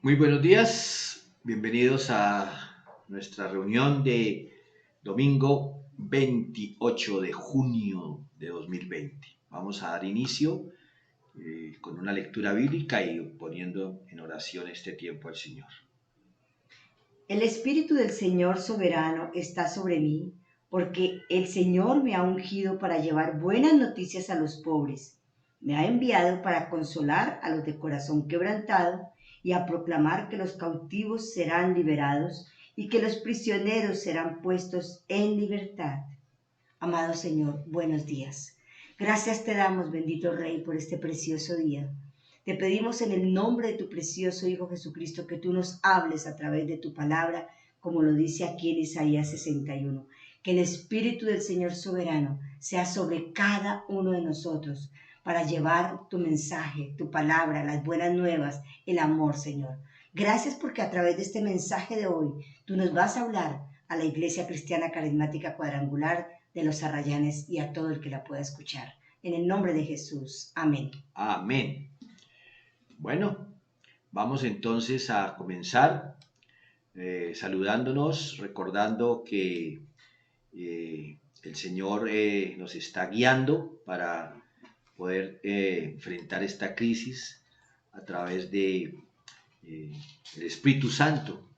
Muy buenos días, bienvenidos a nuestra reunión de domingo 28 de junio de 2020. Vamos a dar inicio con una lectura bíblica y poniendo en oración este tiempo al Señor. El Espíritu del Señor soberano está sobre mí, porque el Señor me ha ungido para llevar buenas noticias a los pobres. Me ha enviado para consolar a los de corazón quebrantado y a proclamar que los cautivos serán liberados y que los prisioneros serán puestos en libertad. Amado Señor, buenos días. Gracias te damos, bendito Rey, por este precioso día. Te pedimos en el nombre de tu precioso Hijo Jesucristo que tú nos hables a través de tu palabra, como lo dice aquí en Isaías 61. Que el Espíritu del Señor soberano sea sobre cada uno de nosotros para llevar tu mensaje, tu palabra, las buenas nuevas, el amor, Señor. Gracias porque a través de este mensaje de hoy tú nos vas a hablar a la Iglesia Cristiana Carismática Cuadrangular de los Arrayanes y a todo el que la pueda escuchar. En el nombre de Jesús. Amén. Amén. Bueno, vamos entonces a comenzar saludándonos, recordando que el Señor nos está guiando para poder enfrentar esta crisis a través de el Espíritu Santo.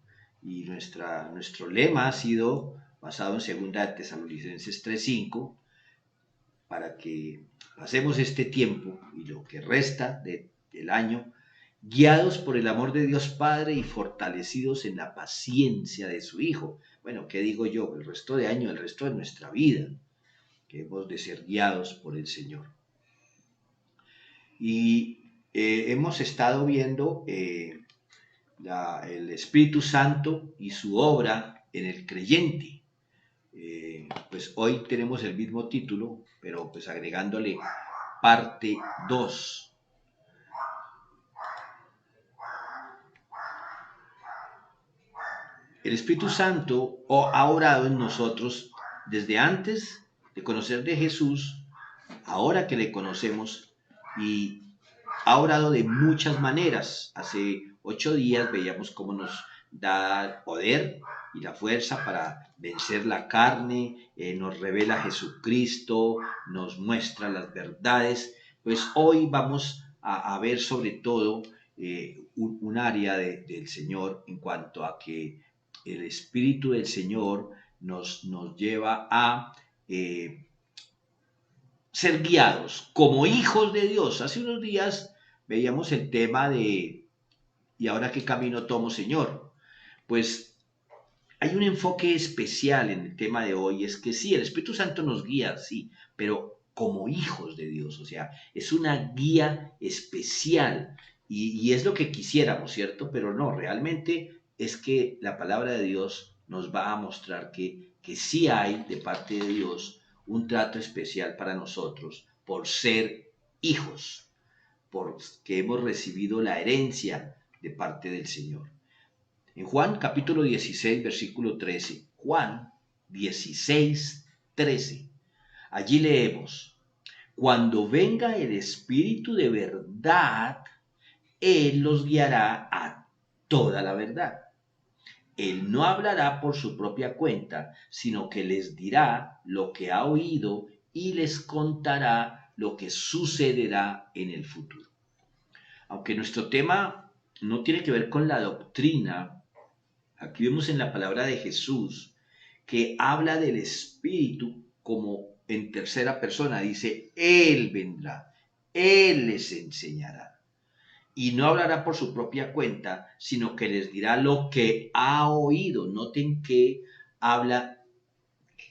Y nuestro lema ha sido basado en 2 Tesalonicenses 3:5, para que pasemos este tiempo y lo que resta del año guiados por el amor de Dios Padre y fortalecidos en la paciencia de su Hijo. Bueno, ¿qué digo yo? El resto de año, el resto de nuestra vida, que hemos de ser guiados por el Señor. Y hemos estado viendo el Espíritu Santo y su obra en el creyente. Pues hoy tenemos el mismo título, pero pues agregándole parte 2. El Espíritu Santo ha orado en nosotros desde antes de conocer de Jesús, ahora que le conocemos, y ha orado de muchas maneras. Hace 8 días veíamos cómo nos da el poder y la fuerza para vencer la carne, nos revela a Jesucristo, nos muestra las verdades. Pues hoy vamos a ver sobre todo un área del Señor en cuanto a que el Espíritu del Señor nos lleva a ser guiados como hijos de Dios. Hace unos días veíamos el tema de ¿y ahora qué camino tomo, Señor? Pues hay un enfoque especial en el tema de hoy, es que sí, el Espíritu Santo nos guía, sí, pero como hijos de Dios, o sea, es una guía especial y es lo que quisiéramos, ¿cierto? Pero no, realmente es que la palabra de Dios nos va a mostrar que sí hay de parte de Dios un trato especial para nosotros por ser hijos, porque hemos recibido la herencia de parte del Señor. En Juan capítulo 16, versículo 13. Juan 16, 13. Allí leemos, cuando venga el Espíritu de verdad, Él los guiará a toda la verdad. Él no hablará por su propia cuenta, sino que les dirá lo que ha oído y les contará lo que sucederá en el futuro. Aunque nuestro tema no tiene que ver con la doctrina, aquí vemos en la palabra de Jesús que habla del Espíritu como en tercera persona. Dice, Él vendrá, Él les enseñará. Y no hablará por su propia cuenta, sino que les dirá lo que ha oído. Noten que habla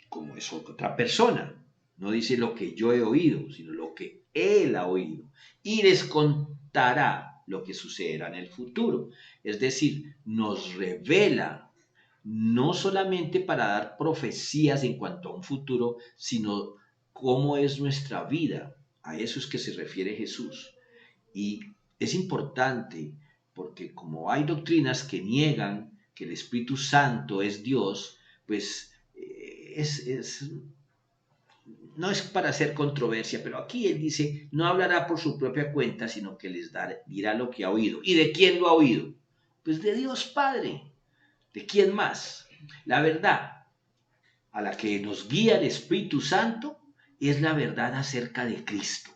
como es otra persona. No dice lo que yo he oído, sino lo que Él ha oído. Y les contará lo que sucederá en el futuro. Es decir, nos revela no solamente para dar profecías en cuanto a un futuro, sino cómo es nuestra vida. A eso es que se refiere Jesús. Y es importante porque como hay doctrinas que niegan que el Espíritu Santo es Dios, pues no es para hacer controversia, pero aquí él dice, no hablará por su propia cuenta, sino que les dirá lo que ha oído. ¿Y de quién lo ha oído? Pues de Dios Padre. ¿De quién más? La verdad a la que nos guía el Espíritu Santo es la verdad acerca de Cristo.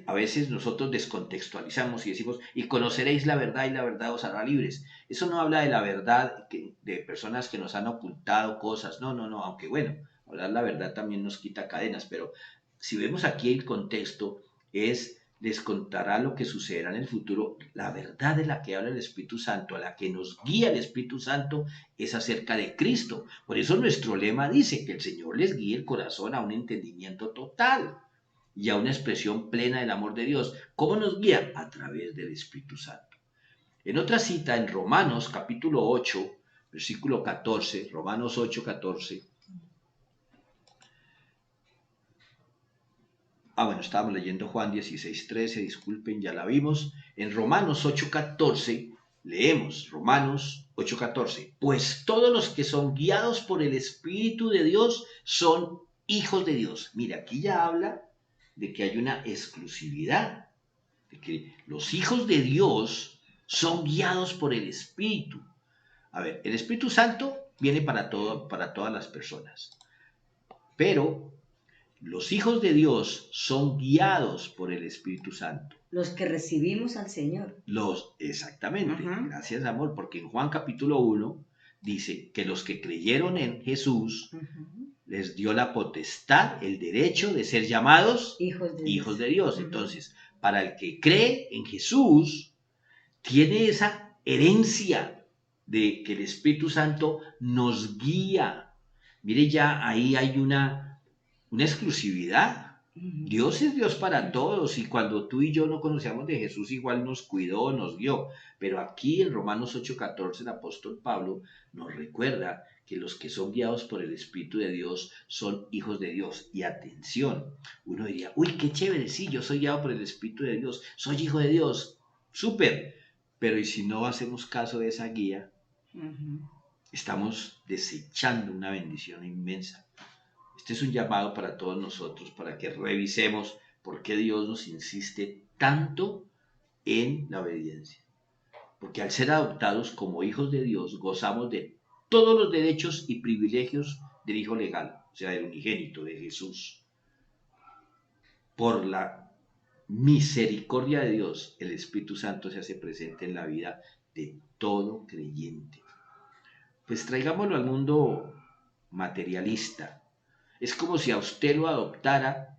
A veces nosotros descontextualizamos y decimos, y conoceréis la verdad y la verdad os hará libres. Eso no habla de la verdad de personas que nos han ocultado cosas. No, no, no, aunque bueno, hablar la verdad también nos quita cadenas, pero si vemos aquí el contexto es, les contará lo que sucederá en el futuro. La verdad de la que habla el Espíritu Santo, a la que nos guía el Espíritu Santo, es acerca de Cristo. Por eso nuestro lema dice que el Señor les guíe el corazón a un entendimiento total y a una expresión plena del amor de Dios. ¿Cómo nos guía? A través del Espíritu Santo. En otra cita, en Romanos capítulo 8, versículo 14, Romanos 8, 14. Bueno, estábamos leyendo Juan 16, 13, disculpen, ya la vimos. En Romanos 8, 14, leemos Romanos 8, 14. Pues todos los que son guiados por el Espíritu de Dios son hijos de Dios. Mira, aquí ya habla de que hay una exclusividad, de que los hijos de Dios son guiados por el Espíritu. A ver, el Espíritu Santo viene para todas las personas, pero los hijos de Dios son guiados por el Espíritu Santo. Los que recibimos al Señor. Exactamente, gracias amor, porque en Juan capítulo 1 dice que los que creyeron en Jesús les dio la potestad, el derecho de ser llamados hijos de Dios. Entonces, para el que cree en Jesús, tiene esa herencia de que el Espíritu Santo nos guía. Mire, ya ahí hay una exclusividad. Dios es Dios para todos y cuando tú y yo no conocíamos de Jesús igual nos cuidó, nos guió. Pero aquí en Romanos 8:14 el apóstol Pablo nos recuerda que los que son guiados por el Espíritu de Dios son hijos de Dios. Y atención, uno diría, uy, qué chévere, sí, yo soy guiado por el Espíritu de Dios, soy hijo de Dios, súper. Pero ¿y si no hacemos caso de esa guía? Estamos desechando una bendición inmensa. Este es un llamado para todos nosotros, para que revisemos por qué Dios nos insiste tanto en la obediencia. Porque al ser adoptados como hijos de Dios, gozamos de todos los derechos y privilegios del hijo legal, o sea, del unigénito, de Jesús. Por la misericordia de Dios, el Espíritu Santo se hace presente en la vida de todo creyente. Pues traigámoslo al mundo materialista. Es como si a usted lo adoptara,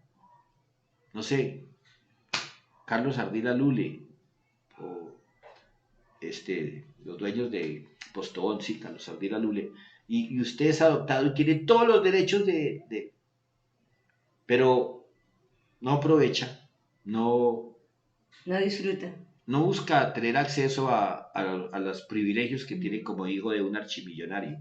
no sé, Carlos Ardila Lule, o los dueños de Postobón, sí, Carlos Ardila Lule, y usted es adoptado y tiene todos los derechos pero no aprovecha, no disfruta. No busca tener acceso a los privilegios que tiene como hijo de un archimillonario.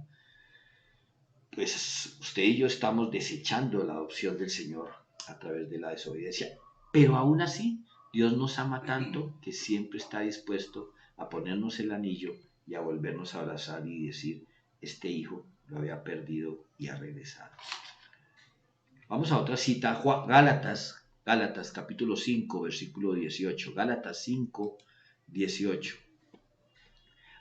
Pues usted y yo estamos desechando la adopción del Señor a través de la desobediencia. Pero aún así, Dios nos ama tanto que siempre está dispuesto a ponernos el anillo y a volvernos a abrazar y decir, este hijo lo había perdido y ha regresado. Vamos a otra cita, Gálatas capítulo 5, versículo 18. Gálatas 5, 18.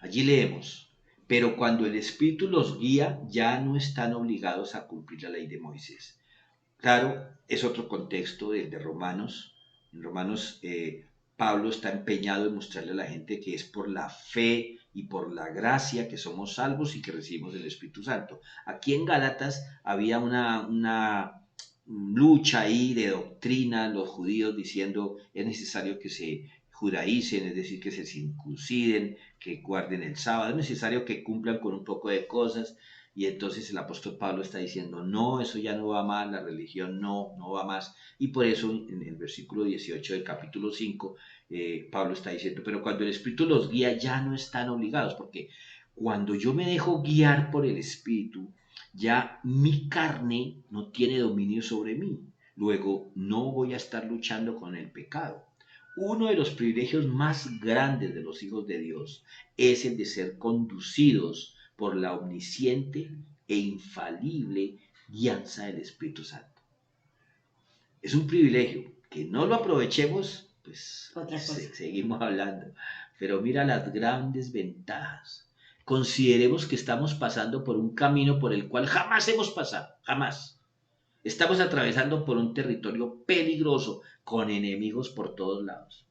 Allí leemos, pero cuando el Espíritu los guía, ya no están obligados a cumplir la ley de Moisés. Claro, es otro contexto del de Romanos. En Romanos, Pablo está empeñado en mostrarle a la gente que es por la fe y por la gracia que somos salvos y que recibimos el Espíritu Santo. Aquí en Gálatas había una lucha ahí de doctrina, los judíos diciendo es necesario que se judaicen, es decir, que se circunciden, que guarden el sábado, es necesario que cumplan con un poco de cosas. Y entonces el apóstol Pablo está diciendo, no, eso ya no va más, la religión no va más. Y por eso en el versículo 18 del capítulo 5, Pablo está diciendo, pero cuando el Espíritu los guía ya no están obligados, porque cuando yo me dejo guiar por el Espíritu, ya mi carne no tiene dominio sobre mí. Luego no voy a estar luchando con el pecado. Uno de los privilegios más grandes de los hijos de Dios es el de ser conducidos por la omnisciente e infalible guianza del Espíritu Santo. Es un privilegio. Que no lo aprovechemos, pues seguimos hablando. pero mira las grandes ventajas. Consideremos que estamos pasando por un camino por el cual jamás hemos pasado, jamás. Estamos atravesando por un territorio peligroso, con enemigos por todos lados.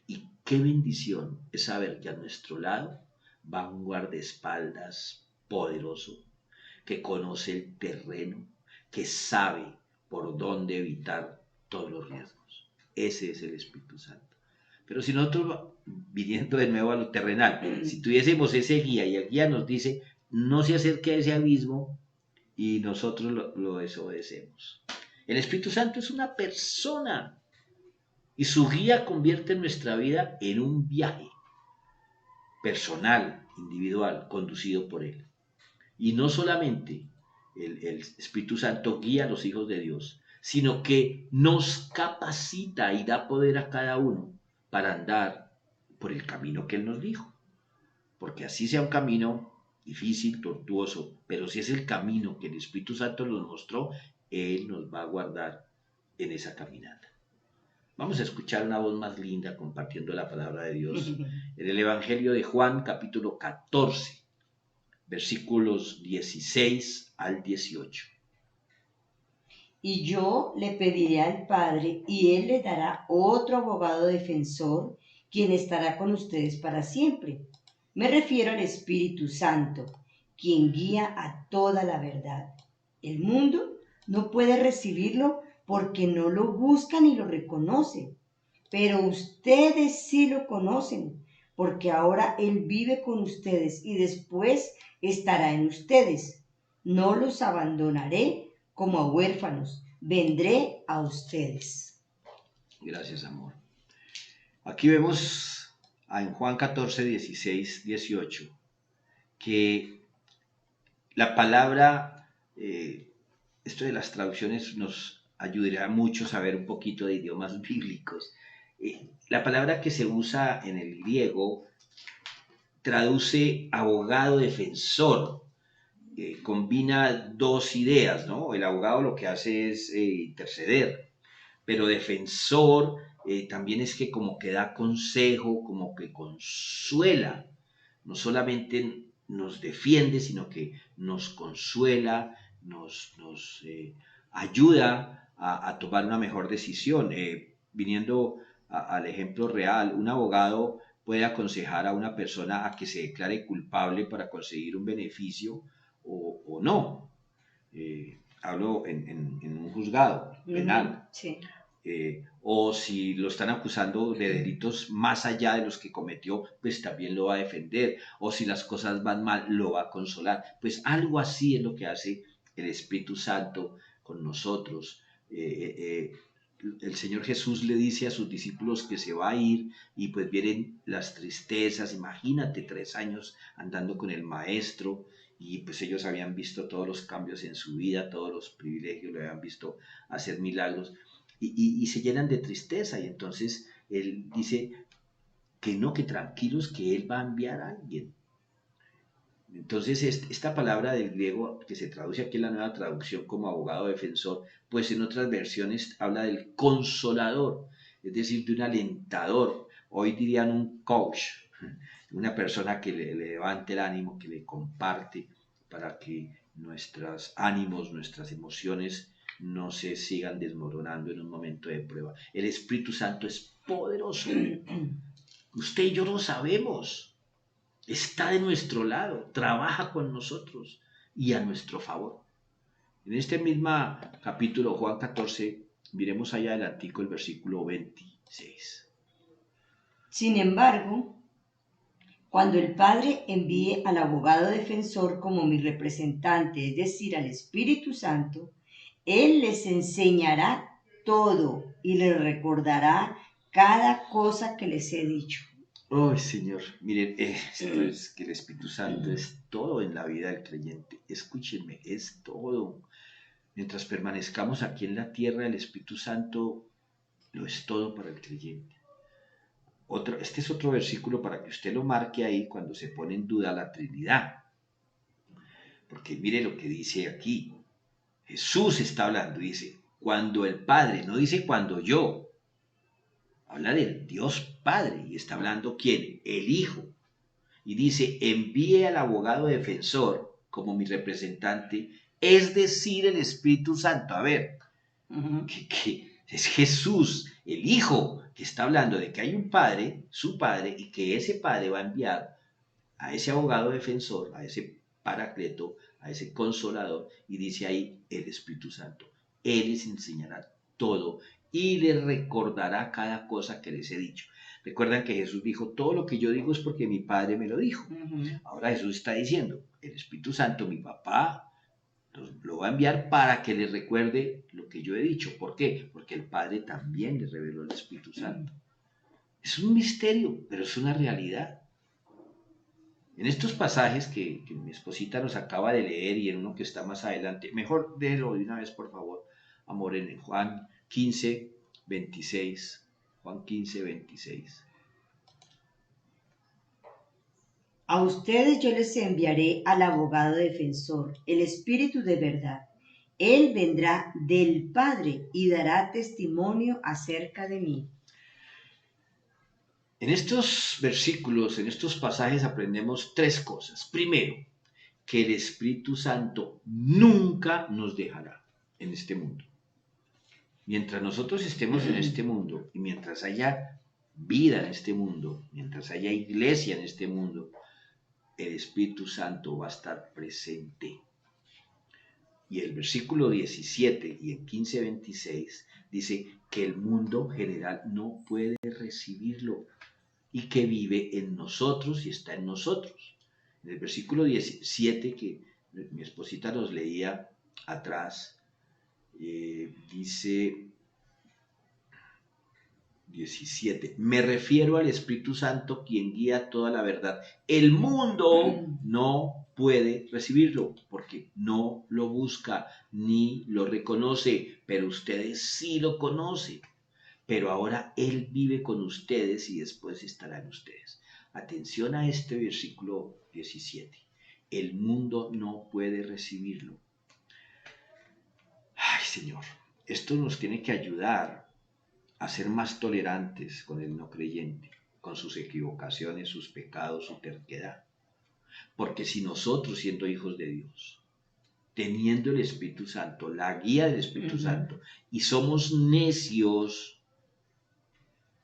Y qué bendición es saber que a nuestro lado va un guardaespaldas poderoso, que conoce el terreno, que sabe por dónde evitar todos los riesgos. Ese es el Espíritu Santo. Pero si nosotros, viniendo de nuevo a lo terrenal, si tuviésemos ese guía y el guía nos dice, no se acerque a ese abismo y nosotros lo desobedecemos. El Espíritu Santo es una persona y su guía convierte nuestra vida en un viaje personal, individual, conducido por Él. Y no solamente el Espíritu Santo guía a los hijos de Dios, sino que nos capacita y da poder a cada uno para andar por el camino que Él nos dijo. Porque así sea un camino difícil, tortuoso, pero si es el camino que el Espíritu Santo nos mostró, Él nos va a guardar en esa caminata. Vamos a escuchar una voz más linda compartiendo la palabra de Dios en el Evangelio de Juan, capítulo 14, versículos 16 al 18. Y yo le pediré al Padre, y Él le dará otro abogado defensor, quien estará con ustedes para siempre. Me refiero al Espíritu Santo, quien guía a toda la verdad. El mundo no puede recibirlo porque no lo busca ni lo reconoce. Pero ustedes sí lo conocen, porque ahora Él vive con ustedes y después estará en ustedes. No los abandonaré como a huérfanos, vendré a ustedes. Gracias, amor. Aquí vemos en Juan 14, 16, 18, que la palabra, esto de las traducciones nos ayudará mucho a saber un poquito de idiomas bíblicos. La palabra que se usa en el griego traduce abogado defensor, combina dos ideas, ¿no? El abogado lo que hace es interceder, pero defensor también es que como que da consejo, como que consuela, no solamente nos defiende, sino que nos consuela, nos ayuda a tomar una mejor decisión. Viniendo al ejemplo real, un abogado puede aconsejar a una persona a que se declare culpable para conseguir un beneficio o no. Hablo en un juzgado penal. Sí. O si lo están acusando de delitos más allá de los que cometió, pues también lo va a defender. O si las cosas van mal, lo va a consolar. Pues algo así es lo que hace el Espíritu Santo con nosotros. El Señor Jesús le dice a sus discípulos que se va a ir y pues vienen las tristezas. Imagínate 3 años andando con el Maestro y pues ellos habían visto todos los cambios en su vida, todos los privilegios, lo habían visto hacer milagros y se llenan de tristeza y entonces él dice que no, que tranquilos, que él va a enviar a alguien. Entonces esta palabra del griego que se traduce aquí en la nueva traducción como abogado defensor, pues en otras versiones habla del consolador, es decir, de un alentador, hoy dirían un coach, una persona que le levante el ánimo, que le comparte para que nuestros ánimos, nuestras emociones no se sigan desmoronando en un momento de prueba. El Espíritu Santo es poderoso. Usted y yo lo sabemos. Está de nuestro lado, trabaja con nosotros y a nuestro favor. En este mismo capítulo, Juan 14, miremos allá adelantico el versículo 26. Sin embargo, cuando el Padre envíe al abogado defensor como mi representante, es decir, al Espíritu Santo, Él les enseñará todo y les recordará cada cosa que les he dicho. Oh, Señor, miren, esto es que el Espíritu Santo es todo en la vida del creyente. Escúchenme, es todo. Mientras permanezcamos aquí en la tierra, el Espíritu Santo lo es todo para el creyente. Este es otro versículo para que usted lo marque ahí cuando se pone en duda la Trinidad. Porque mire lo que dice aquí. Jesús está hablando, dice, cuando el Padre, no dice cuando yo. Habla del Dios Padre y está hablando ¿quién? El Hijo. Y dice, envíe al abogado defensor como mi representante, es decir, el Espíritu Santo. A ver, que es Jesús, el Hijo, que está hablando de que hay un Padre, su Padre, y que ese Padre va a enviar a ese abogado defensor, a ese paracleto, a ese consolador, y dice ahí el Espíritu Santo. Él les enseñará todo y les recordará cada cosa que les he dicho. Recuerdan que Jesús dijo, todo lo que yo digo es porque mi Padre me lo dijo. Ahora Jesús está diciendo, el Espíritu Santo, mi papá, lo va a enviar para que les recuerde lo que yo he dicho. ¿Por qué? Porque el Padre también le reveló el Espíritu Santo. Es un misterio, pero es una realidad. En estos pasajes que mi esposita nos acaba de leer y en uno que está más adelante, mejor déjelo de una vez, por favor, amor, en Juan 15, 26. Juan 15, 26. A ustedes yo les enviaré al abogado defensor, el Espíritu de verdad. Él vendrá del Padre y dará testimonio acerca de mí. En estos versículos, en estos pasajes aprendemos tres cosas. Primero, que el Espíritu Santo nunca nos dejará en este mundo. Mientras nosotros estemos en este mundo y mientras haya vida en este mundo, mientras haya iglesia en este mundo, el Espíritu Santo va a estar presente. Y el versículo 17 y el 15:26 dice que el mundo general no puede recibirlo y que vive en nosotros y está en nosotros. En el versículo 17 que mi esposita nos leía atrás, dice 17, me refiero al Espíritu Santo quien guía toda la verdad. El mundo no puede recibirlo porque no lo busca ni lo reconoce, pero ustedes sí lo conocen. Pero ahora Él vive con ustedes y después estará en ustedes. Atención a este versículo 17. El mundo no puede recibirlo. Ay, Señor, esto nos tiene que ayudar a ser más tolerantes con el no creyente, con sus equivocaciones, sus pecados, su terquedad. Porque si nosotros, siendo hijos de Dios, teniendo el Espíritu Santo, la guía del Espíritu Santo, y somos necios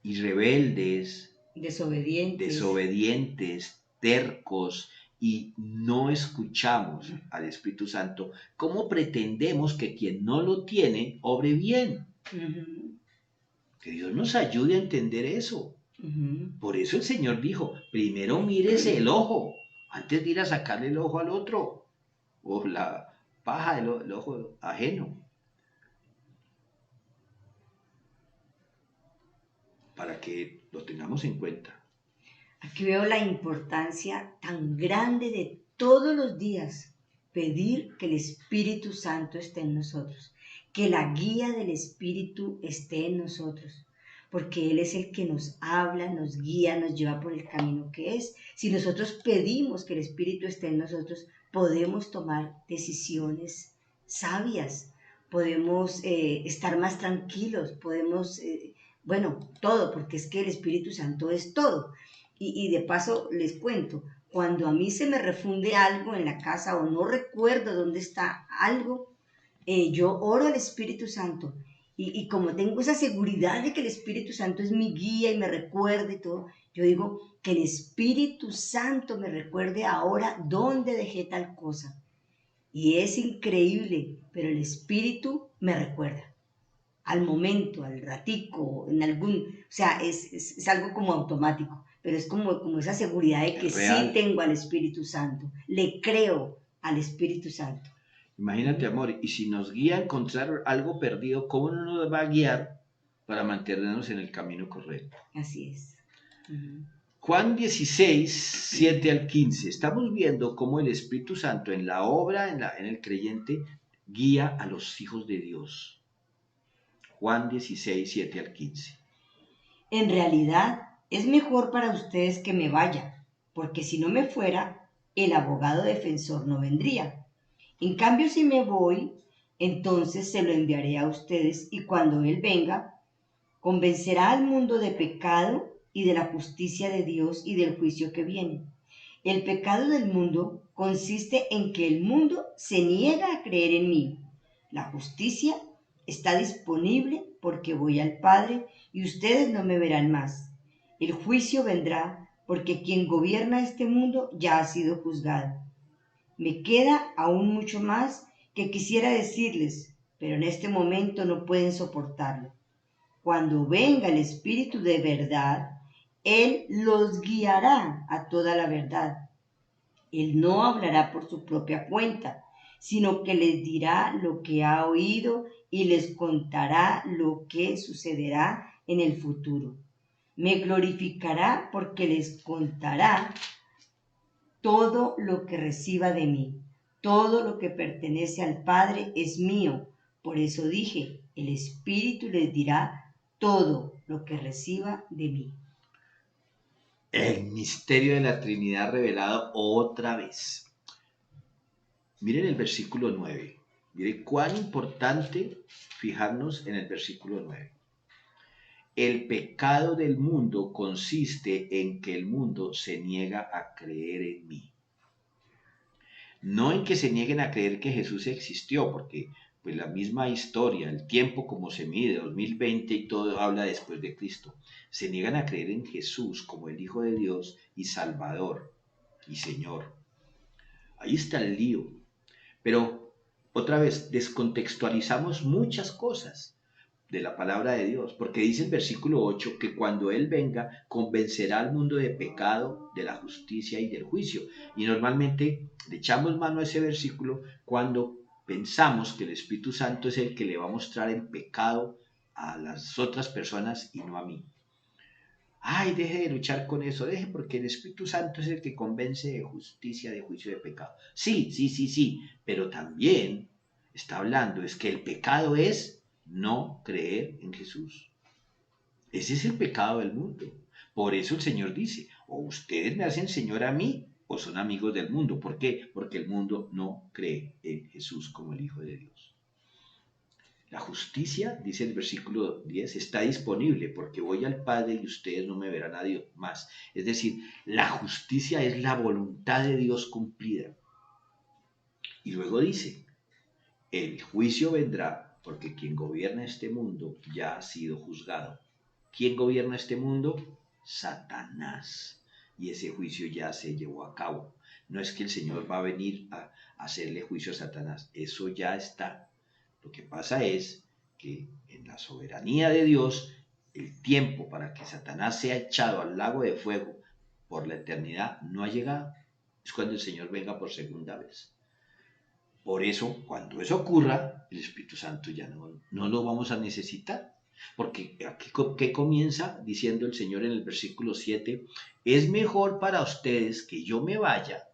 y rebeldes, desobedientes, tercos, y no escuchamos al Espíritu Santo, ¿cómo pretendemos que quien no lo tiene obre bien? Que Dios nos ayude a entender eso. Por eso el Señor dijo, primero mírese el ojo, antes de ir a sacarle el ojo al otro, o la paja del ojo ajeno. Para que lo tengamos en cuenta. Aquí veo la importancia tan grande de todos los días pedir que el Espíritu Santo esté en nosotros, que la guía del Espíritu esté en nosotros, porque Él es el que nos habla, nos guía, nos lleva por el camino que es. Si nosotros pedimos que el Espíritu esté en nosotros, podemos tomar decisiones sabias, podemos estar más tranquilos, podemos, todo, porque es que el Espíritu Santo es todo. Y de paso les cuento, cuando a mí se me refunde algo en la casa o no recuerdo dónde está algo, yo oro al Espíritu Santo. Y como tengo esa seguridad de que el Espíritu Santo es mi guía y me recuerde todo, yo digo que el Espíritu Santo me recuerde ahora dónde dejé tal cosa. Y es increíble, pero el Espíritu me recuerda. Al momento, al ratico, en algún, o sea, es algo como automático, pero es como esa seguridad de que sí tengo al Espíritu Santo, le creo al Espíritu Santo. Imagínate, amor, y si nos guía a encontrar algo perdido, ¿cómo no nos va a guiar para mantenernos en el camino correcto? Así es. Juan 16, 7 al 15. Estamos viendo cómo el Espíritu Santo en la obra, en el creyente, guía a los hijos de Dios. Juan 16, 7 al 15. En realidad, es mejor para ustedes que me vaya, porque si no me fuera, el abogado defensor no vendría. En cambio, si me voy, entonces se lo enviaré a ustedes y cuando él venga, Convencerá al mundo de pecado y de la justicia de Dios y del juicio que viene. El pecado del mundo consiste en que el mundo se niega a creer en mí. La justicia está disponible porque voy al Padre y ustedes no me verán más. El juicio vendrá porque quien gobierna este mundo ya ha sido juzgado. Me queda aún mucho más que quisiera decirles, pero en este momento no pueden soportarlo. Cuando venga el Espíritu de verdad, Él los guiará a toda la verdad. Él no hablará por su propia cuenta, sino que les dirá lo que ha oído y les contará lo que sucederá en el futuro. Me glorificará porque les contará todo lo que reciba de mí. Todo lo que pertenece al Padre es mío. Por eso dije, el Espíritu les dirá todo lo que reciba de mí. El misterio de la Trinidad revelado otra vez. Miren el versículo 9. Miren cuán importante fijarnos en el versículo 9. El pecado del mundo consiste en que el mundo se niega a creer en mí. No en que se nieguen a creer que Jesús existió, porque pues la misma historia, el tiempo como se mide, 2020 y todo habla después de Cristo. Se niegan a creer en Jesús como el Hijo de Dios y Salvador y Señor. Ahí está el lío. Pero otra vez, descontextualizamos muchas cosas de la palabra de Dios, porque dice el versículo 8 que cuando Él venga convencerá al mundo de pecado, de la justicia y del juicio. Y normalmente le echamos mano a ese versículo cuando pensamos que el Espíritu Santo es el que le va a mostrar el pecado a las otras personas y no a mí. Ay, deje de luchar con eso, deje, porque el Espíritu Santo es el que convence de justicia, de juicio, de pecado. Sí, sí, sí, sí, pero también está hablando, es que el pecado es no creer en Jesús. Ese es el pecado del mundo. Por eso el Señor dice, o ustedes me hacen Señor a mí, o son amigos del mundo. ¿Por qué? Porque el mundo no cree en Jesús como el Hijo de Dios. La justicia, dice el versículo 10, está disponible porque voy al Padre y ustedes no me verán a Dios más. Es decir, la justicia es la voluntad de Dios cumplida. Y luego dice, el juicio vendrá porque quien gobierna este mundo ya ha sido juzgado. ¿Quién gobierna este mundo? Satanás. Y ese juicio ya se llevó a cabo. No es que el Señor va a venir a hacerle juicio a Satanás. Eso ya está. Lo que pasa es que en la soberanía de Dios, el tiempo para que Satanás sea echado al lago de fuego por la eternidad no ha llegado. Es cuando el Señor venga por segunda vez. Por eso, cuando eso ocurra, el Espíritu Santo ya no lo vamos a necesitar. Porque aquí, ¿qué comienza diciendo el Señor en el versículo 7? Es mejor para ustedes que yo me vaya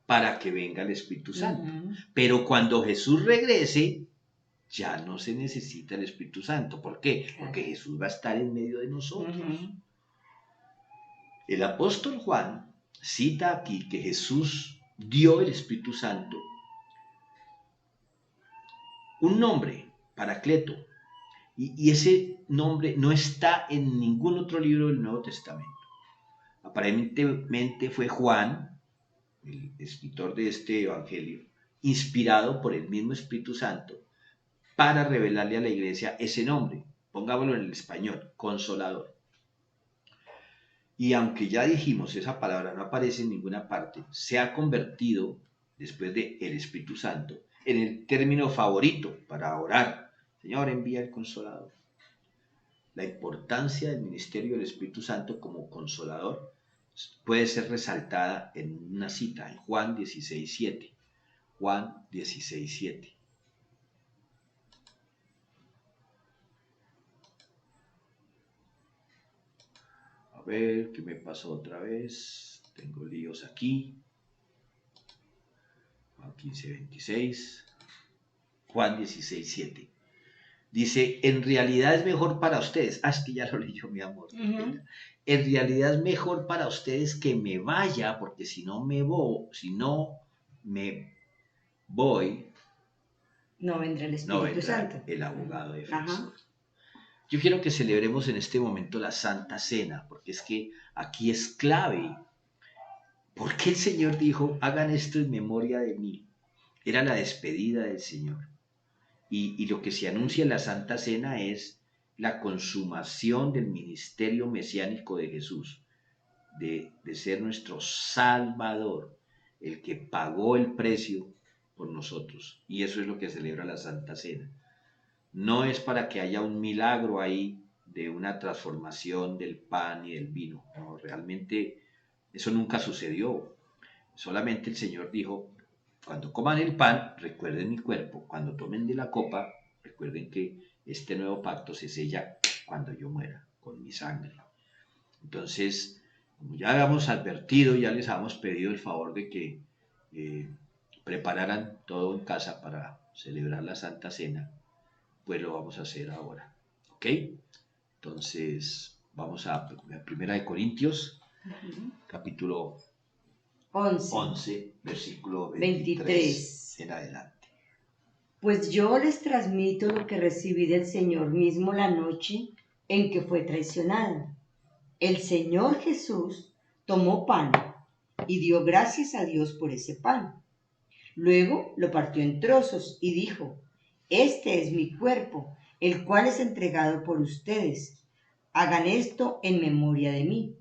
para que venga el Espíritu Santo. Pero cuando Jesús regrese, ya no se necesita el Espíritu Santo. ¿Por qué? Porque Jesús va a estar en medio de nosotros. El apóstol Juan cita aquí que Jesús dio el Espíritu Santo un nombre, Paracleto, y ese nombre no está en ningún otro libro del Nuevo Testamento. Aparentemente fue Juan, el escritor de este evangelio, inspirado por el mismo Espíritu Santo para revelarle a la iglesia ese nombre. Pongámoslo en el español, Consolador. Y aunque ya dijimos esa palabra no aparece en ninguna parte, se ha convertido, después de el Espíritu Santo, en el término favorito para orar. Señor, envía el Consolador. La importancia del ministerio del Espíritu Santo como Consolador puede ser resaltada en una cita, en Juan 16:7. Juan 16:7. A ver, ¿qué me pasó otra vez? Tengo líos aquí. Juan 15:26. Juan 16:7. Dice, en realidad es mejor para ustedes. Es que ya lo leyó mi amor. En realidad es mejor para ustedes que me vaya, porque si no me voy, no vendrá el Espíritu Santo. El abogado defensor. Yo quiero que celebremos en este momento la Santa Cena, porque es que aquí es clave. ¿Por qué el Señor dijo, hagan esto en memoria de mí? Era la despedida del Señor. Y lo que se anuncia en la Santa Cena es la consumación del ministerio mesiánico de Jesús, de ser nuestro Salvador, el que pagó el precio por nosotros. Y eso es lo que celebra la Santa Cena. No es para que haya un milagro ahí de una transformación del pan y del vino. No, realmente eso nunca sucedió. Solamente el Señor dijo, cuando coman el pan, recuerden mi cuerpo. Cuando tomen de la copa, recuerden que este nuevo pacto se sella cuando yo muera, con mi sangre. Entonces, como ya habíamos advertido, ya les habíamos pedido el favor de que prepararan todo en casa para celebrar la Santa Cena, pues lo vamos a hacer ahora. ¿Ok? Entonces, vamos a Primera de Corintios, capítulo 11, versículo 23 en adelante. Pues yo les transmito lo que recibí del Señor mismo la noche en que fue traicionado. El Señor Jesús tomó pan y dio gracias a Dios por ese pan. Luego lo partió en trozos y dijo, este es mi cuerpo, el cual es entregado por ustedes. Hagan esto en memoria de mí.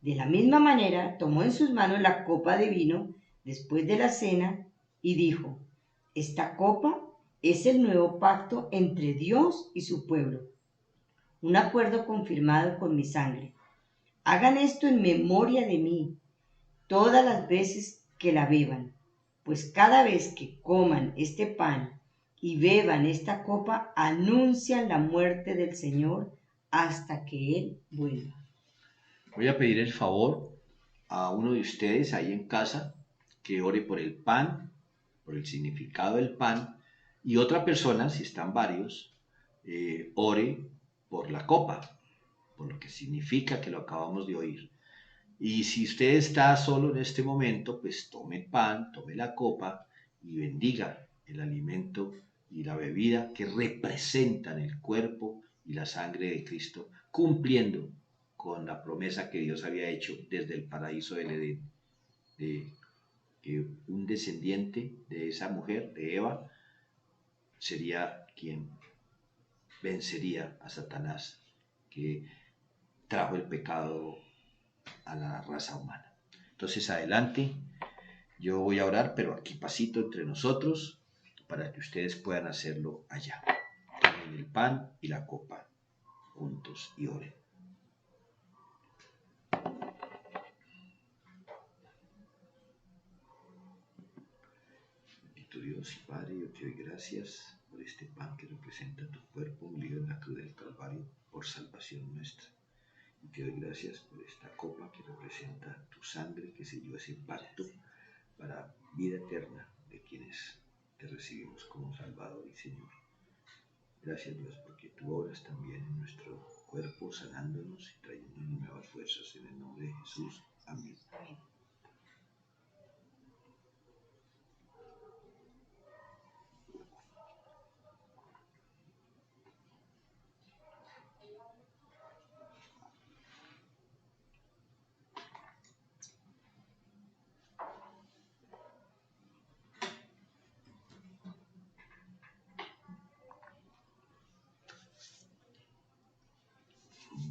De la misma manera, tomó en sus manos la copa de vino después de la cena y dijo, esta copa es el nuevo pacto entre Dios y su pueblo, un acuerdo confirmado con mi sangre. Hagan esto en memoria de mí todas las veces que la beban, pues cada vez que coman este pan y beban esta copa, anuncian la muerte del Señor hasta que Él vuelva. Voy a pedir el favor a uno de ustedes ahí en casa que ore por el pan, por el significado del pan, y otra persona, si están varios, ore por la copa, por lo que significa que lo acabamos de oír. Y si usted está solo en este momento, pues tome el pan, tome la copa y bendiga el alimento y la bebida que representan el cuerpo y la sangre de Cristo, cumpliendo con la promesa que Dios había hecho desde el paraíso del Edén, de que un descendiente de esa mujer, de Eva, sería quien vencería a Satanás, que trajo el pecado a la raza humana. Entonces, adelante, yo voy a orar, pero aquí pasito entre nosotros, para que ustedes puedan hacerlo allá. Tomen el pan y la copa juntos y oren. Bendito Dios y Padre, yo te doy gracias por este pan que representa tu cuerpo molido en la cruz del Calvario por salvación nuestra. Y te doy gracias por esta copa que representa tu sangre que selló ese pacto para vida eterna de quienes te recibimos como Salvador y Señor. Gracias Dios porque tú obras también en nuestro cuerpo sanándonos y trayéndonos nuevas fuerzas en el nombre de Jesús. Amén.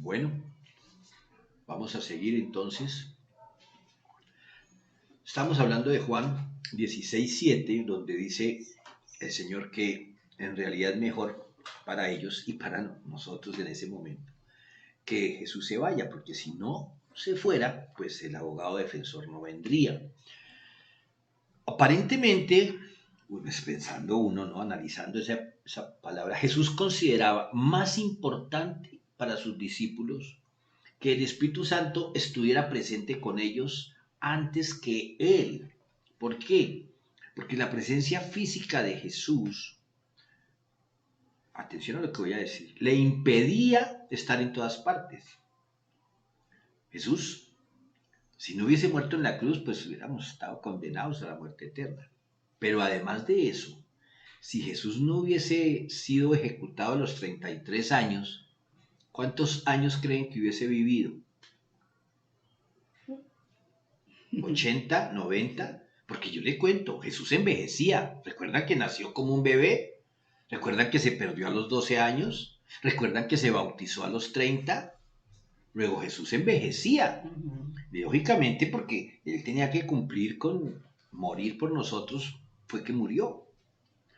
Bueno, vamos a seguir entonces. Estamos hablando de Juan 16:7, donde dice el Señor que en realidad es mejor para ellos y para nosotros en ese momento que Jesús se vaya, porque si no se fuera, pues el abogado defensor no vendría. Aparentemente, pues pensando uno, ¿no? Analizando esa palabra, Jesús consideraba más importante para sus discípulos que el Espíritu Santo estuviera presente con ellos antes que Él. ¿Por qué? Porque la presencia física de Jesús, atención a lo que voy a decir, le impedía estar en todas partes. Jesús, si no hubiese muerto en la cruz, pues hubiéramos estado condenados a la muerte eterna. Pero además de eso, si Jesús no hubiese sido ejecutado a los 33 años, ¿Cuántos años creen que hubiese vivido? ¿80, 90? Porque yo le cuento, Jesús envejecía. ¿Recuerdan que nació como un bebé? ¿Recuerdan que se perdió a los 12 años? ¿Recuerdan que se bautizó a los 30? Luego Jesús envejecía. Lógicamente porque él tenía que cumplir con morir por nosotros, fue que murió.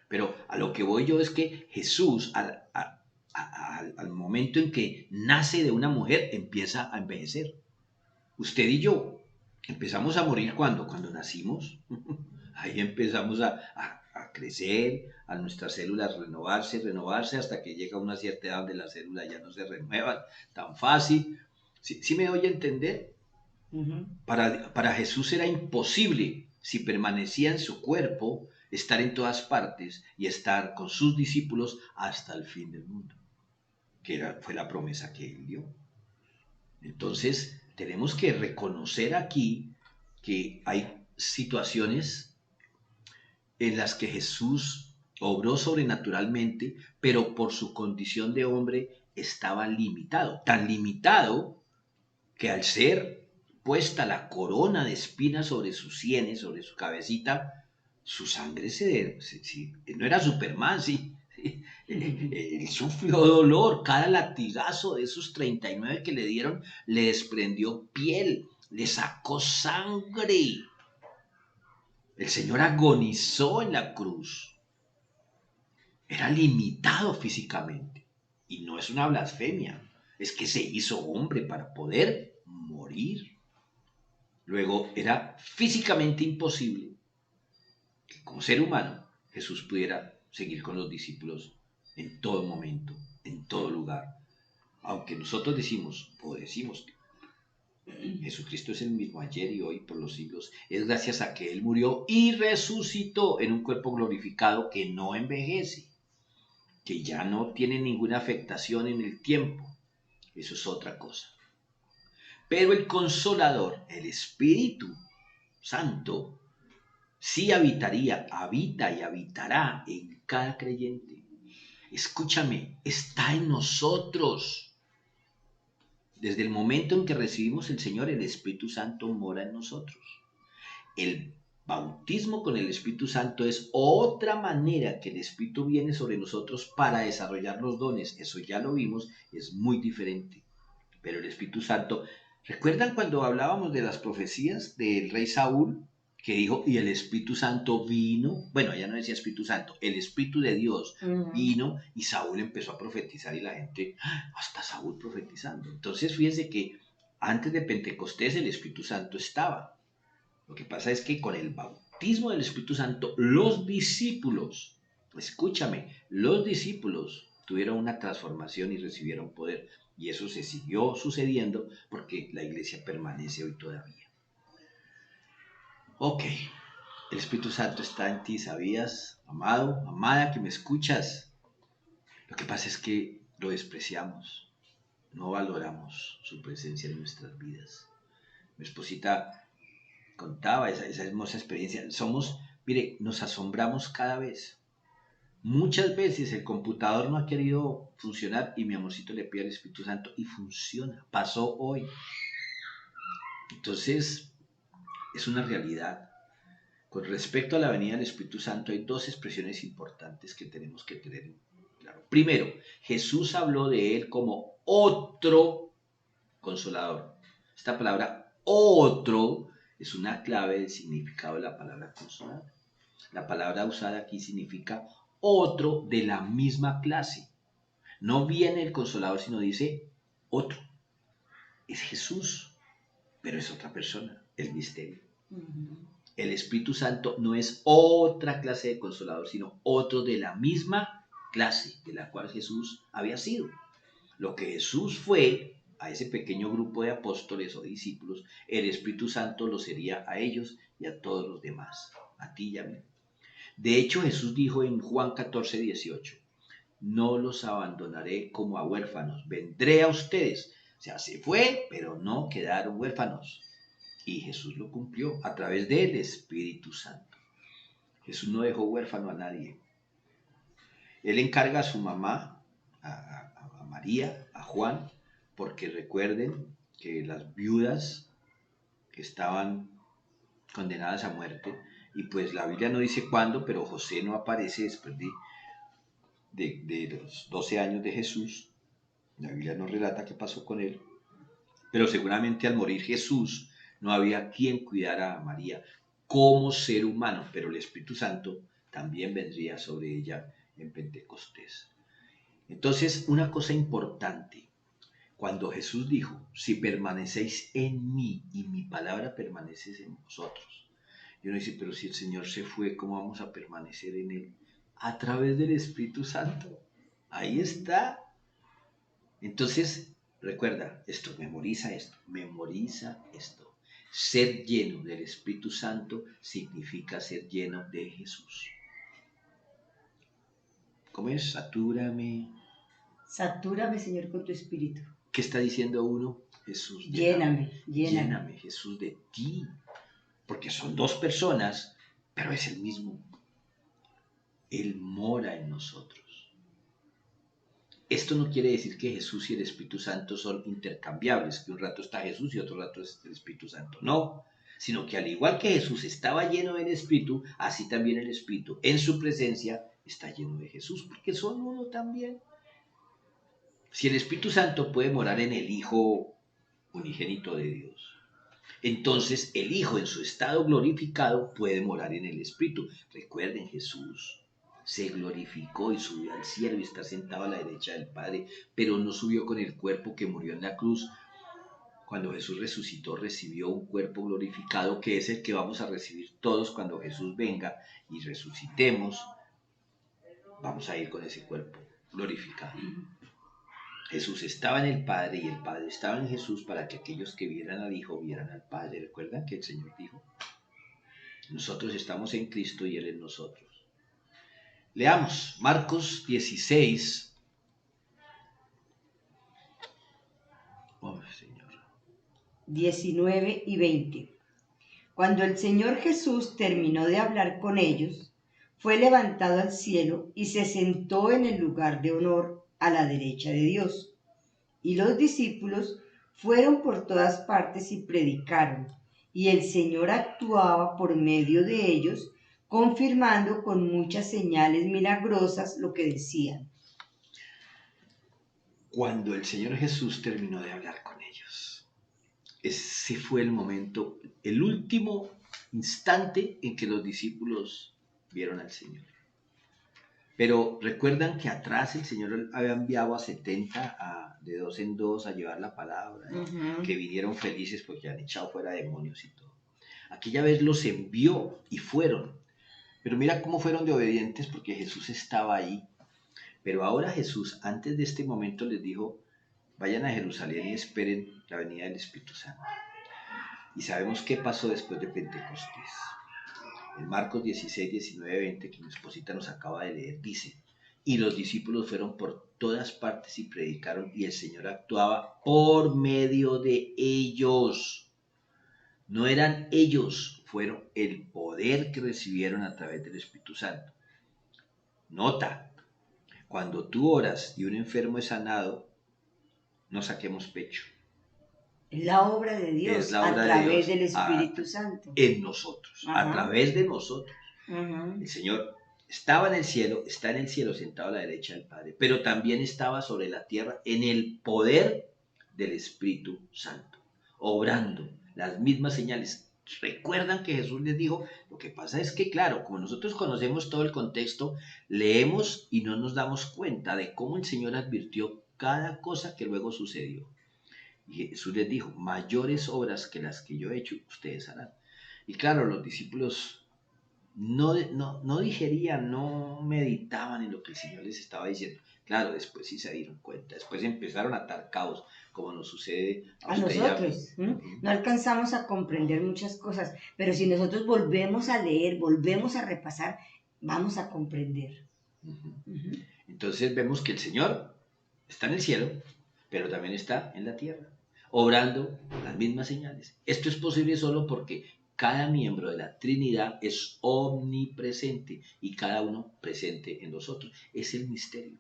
Pero a lo que voy yo es que Jesús, al momento en que nace de una mujer, empieza a envejecer. Usted y yo empezamos a morir cuando nacimos. Ahí empezamos a crecer, a nuestras células renovarse hasta que llega una cierta edad donde las células ya no se renuevan tan fácil. ¿Sí me doy a entender? Para Jesús era imposible, si permanecía en su cuerpo, estar en todas partes y estar con sus discípulos hasta el fin del mundo, fue la promesa que él dio. Entonces, tenemos que reconocer aquí que hay situaciones en las que Jesús obró sobrenaturalmente, pero por su condición de hombre estaba limitado, tan limitado que al ser puesta la corona de espinas sobre sus sienes, sobre su cabecita, su sangre no era Superman, sí. Él sufrió dolor, cada latigazo de esos 39 que le dieron le desprendió piel, le sacó sangre. El Señor agonizó en la cruz. Era limitado físicamente. Y no es una blasfemia, es que se hizo hombre para poder morir. Luego era físicamente imposible que como ser humano Jesús pudiera seguir con los discípulos en todo momento, en todo lugar. Aunque nosotros decimos Jesucristo es el mismo ayer y hoy por los siglos, es gracias a que Él murió y resucitó en un cuerpo glorificado que no envejece, que ya no tiene ninguna afectación en el tiempo. Eso es otra cosa. Pero el Consolador, el Espíritu Santo, sí habita y habitará en cada creyente. Escúchame, está en nosotros. Desde el momento en que recibimos el Señor, el Espíritu Santo mora en nosotros. El bautismo con el Espíritu Santo es otra manera que el Espíritu viene sobre nosotros para desarrollar los dones. Eso ya lo vimos, es muy diferente. Pero el Espíritu Santo, ¿recuerdan cuando hablábamos de las profecías del rey Saúl? Que dijo, y el Espíritu Santo vino, bueno, ya no decía Espíritu Santo, el Espíritu de Dios vino y Saúl empezó a profetizar y la gente, hasta Saúl profetizando. Entonces fíjense que antes de Pentecostés el Espíritu Santo estaba. Lo que pasa es que con el bautismo del Espíritu Santo, los discípulos, escúchame, los discípulos tuvieron una transformación y recibieron poder. Y eso se siguió sucediendo porque la iglesia permanece hoy todavía. Ok, el Espíritu Santo está en ti, ¿sabías? Amado, amada, que me escuchas. Lo que pasa es que lo despreciamos, no valoramos su presencia en nuestras vidas. Mi esposita contaba esa hermosa experiencia. Mire, nos asombramos cada vez. Muchas veces el computador no ha querido funcionar y mi amorcito le pide al Espíritu Santo y funciona. Pasó hoy. Entonces, es una realidad. Con respecto a la venida del Espíritu Santo, hay dos expresiones importantes que tenemos que tener claro. Primero, Jesús habló de él como otro consolador. Esta palabra otro es una clave del significado de la palabra consolador. La palabra usada aquí significa otro de la misma clase. No viene el consolador, sino dice otro. Es Jesús, pero es otra persona, el misterio. El Espíritu Santo no es otra clase de consolador, sino otro de la misma clase de la cual Jesús había sido. Lo que Jesús fue a ese pequeño grupo de apóstoles o discípulos, el Espíritu Santo lo sería a ellos y a todos los demás, a ti y a mí. De hecho, Jesús dijo en Juan 14, 18, no los abandonaré como a huérfanos, vendré a ustedes. O sea, se fue, pero no quedaron huérfanos. Y Jesús lo cumplió a través del Espíritu Santo. Jesús no dejó huérfano a nadie. Él encarga a su mamá, a María, a Juan, porque recuerden que las viudas que estaban condenadas a muerte, y pues la Biblia no dice cuándo, pero José no aparece después de los 12 años de Jesús. La Biblia no relata qué pasó con él, pero seguramente al morir Jesús no había quien cuidara a María como ser humano, pero el Espíritu Santo también vendría sobre ella en Pentecostés. Entonces, una cosa importante, cuando Jesús dijo, si permanecéis en mí y mi palabra permanece en vosotros, y uno dice, pero si el Señor se fue, ¿cómo vamos a permanecer en él? A través del Espíritu Santo. Ahí está. Entonces, recuerda esto, memoriza esto, memoriza esto. Ser lleno del Espíritu Santo significa ser lleno de Jesús. ¿Cómo es? Satúrame. Satúrame, Señor, con tu espíritu. ¿Qué está diciendo uno? Jesús, Lléname, lléname. Lléname, Jesús, de ti. Porque son dos personas, pero es el mismo. Él mora en nosotros. Esto no quiere decir que Jesús y el Espíritu Santo son intercambiables, que un rato está Jesús y otro rato es el Espíritu Santo. No, sino que al igual que Jesús estaba lleno del Espíritu, así también el Espíritu en su presencia está lleno de Jesús, porque son uno también. Si el Espíritu Santo puede morar en el Hijo unigénito de Dios, entonces el Hijo en su estado glorificado puede morar en el Espíritu. Recuerden, Jesús se glorificó y subió al cielo y está sentado a la derecha del Padre, pero no subió con el cuerpo que murió en la cruz. Cuando Jesús resucitó, recibió un cuerpo glorificado, que es el que vamos a recibir todos cuando Jesús venga y resucitemos. Vamos a ir con ese cuerpo glorificado. Jesús estaba en el Padre y el Padre estaba en Jesús para que aquellos que vieran al Hijo vieran al Padre. ¿Recuerdan que el Señor dijo? Nosotros estamos en Cristo y Él en nosotros. Leamos Marcos 16. Oh, Señor. 19 y 20. Cuando el Señor Jesús terminó de hablar con ellos, fue levantado al cielo y se sentó en el lugar de honor a la derecha de Dios. Y los discípulos fueron por todas partes y predicaron, y el Señor actuaba por medio de ellos, confirmando con muchas señales milagrosas lo que decían. Cuando el Señor Jesús terminó de hablar con ellos, ese fue el momento, el último instante en que los discípulos vieron al Señor. Pero recuerdan que atrás el Señor había enviado a 70 de dos en dos a llevar la palabra, que vinieron felices porque han echado fuera demonios y todo. Aquella vez los envió y fueron. Pero mira cómo fueron de obedientes, porque Jesús estaba ahí. Pero ahora Jesús, antes de este momento, les dijo, vayan a Jerusalén y esperen la venida del Espíritu Santo. Y sabemos qué pasó después de Pentecostés. En Marcos 16, 19, 20, que mi esposita nos acaba de leer, dice, y los discípulos fueron por todas partes y predicaron, y el Señor actuaba por medio de ellos. No eran ellos, fueron el poder que recibieron a través del Espíritu Santo. Nota, cuando tú oras y un enfermo es sanado, no saquemos pecho. Es la obra de Dios a través del Espíritu Santo. En nosotros, a través de nosotros. El Señor estaba en el cielo, está en el cielo sentado a la derecha del Padre, pero también estaba sobre la tierra en el poder del Espíritu Santo, obrando las mismas señales. Recuerdan que Jesús les dijo, lo que pasa es que, claro, como nosotros conocemos todo el contexto, leemos y no nos damos cuenta de cómo el Señor advirtió cada cosa que luego sucedió. Y Jesús les dijo, mayores obras que las que yo he hecho, ustedes harán. Y claro, los discípulos no digerían, no meditaban en lo que el Señor les estaba diciendo. Claro, después sí se dieron cuenta, después empezaron a atar caos, como nos sucede a nosotros. No alcanzamos a comprender muchas cosas, pero si nosotros volvemos a leer, volvemos a repasar, vamos a comprender. Entonces vemos que el Señor está en el cielo, pero también está en la tierra, obrando las mismas señales. Esto es posible solo porque cada miembro de la Trinidad es omnipresente y cada uno presente en nosotros. Es el misterio.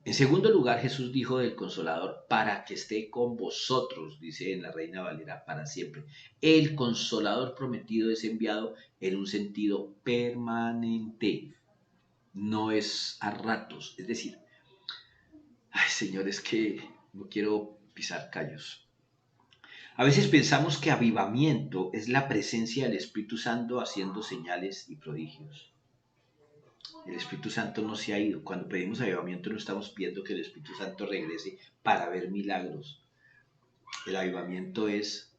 En segundo lugar, Jesús dijo del Consolador, para que esté con vosotros, dice en la Reina Valera, para siempre. El Consolador prometido es enviado en un sentido permanente, no es a ratos. Es decir, ay, Señor, es que no quiero pisar callos. A veces pensamos que avivamiento es la presencia del Espíritu Santo haciendo señales y prodigios. El Espíritu Santo no se ha ido. Cuando pedimos avivamiento no estamos pidiendo que el Espíritu Santo regrese para ver milagros. El avivamiento es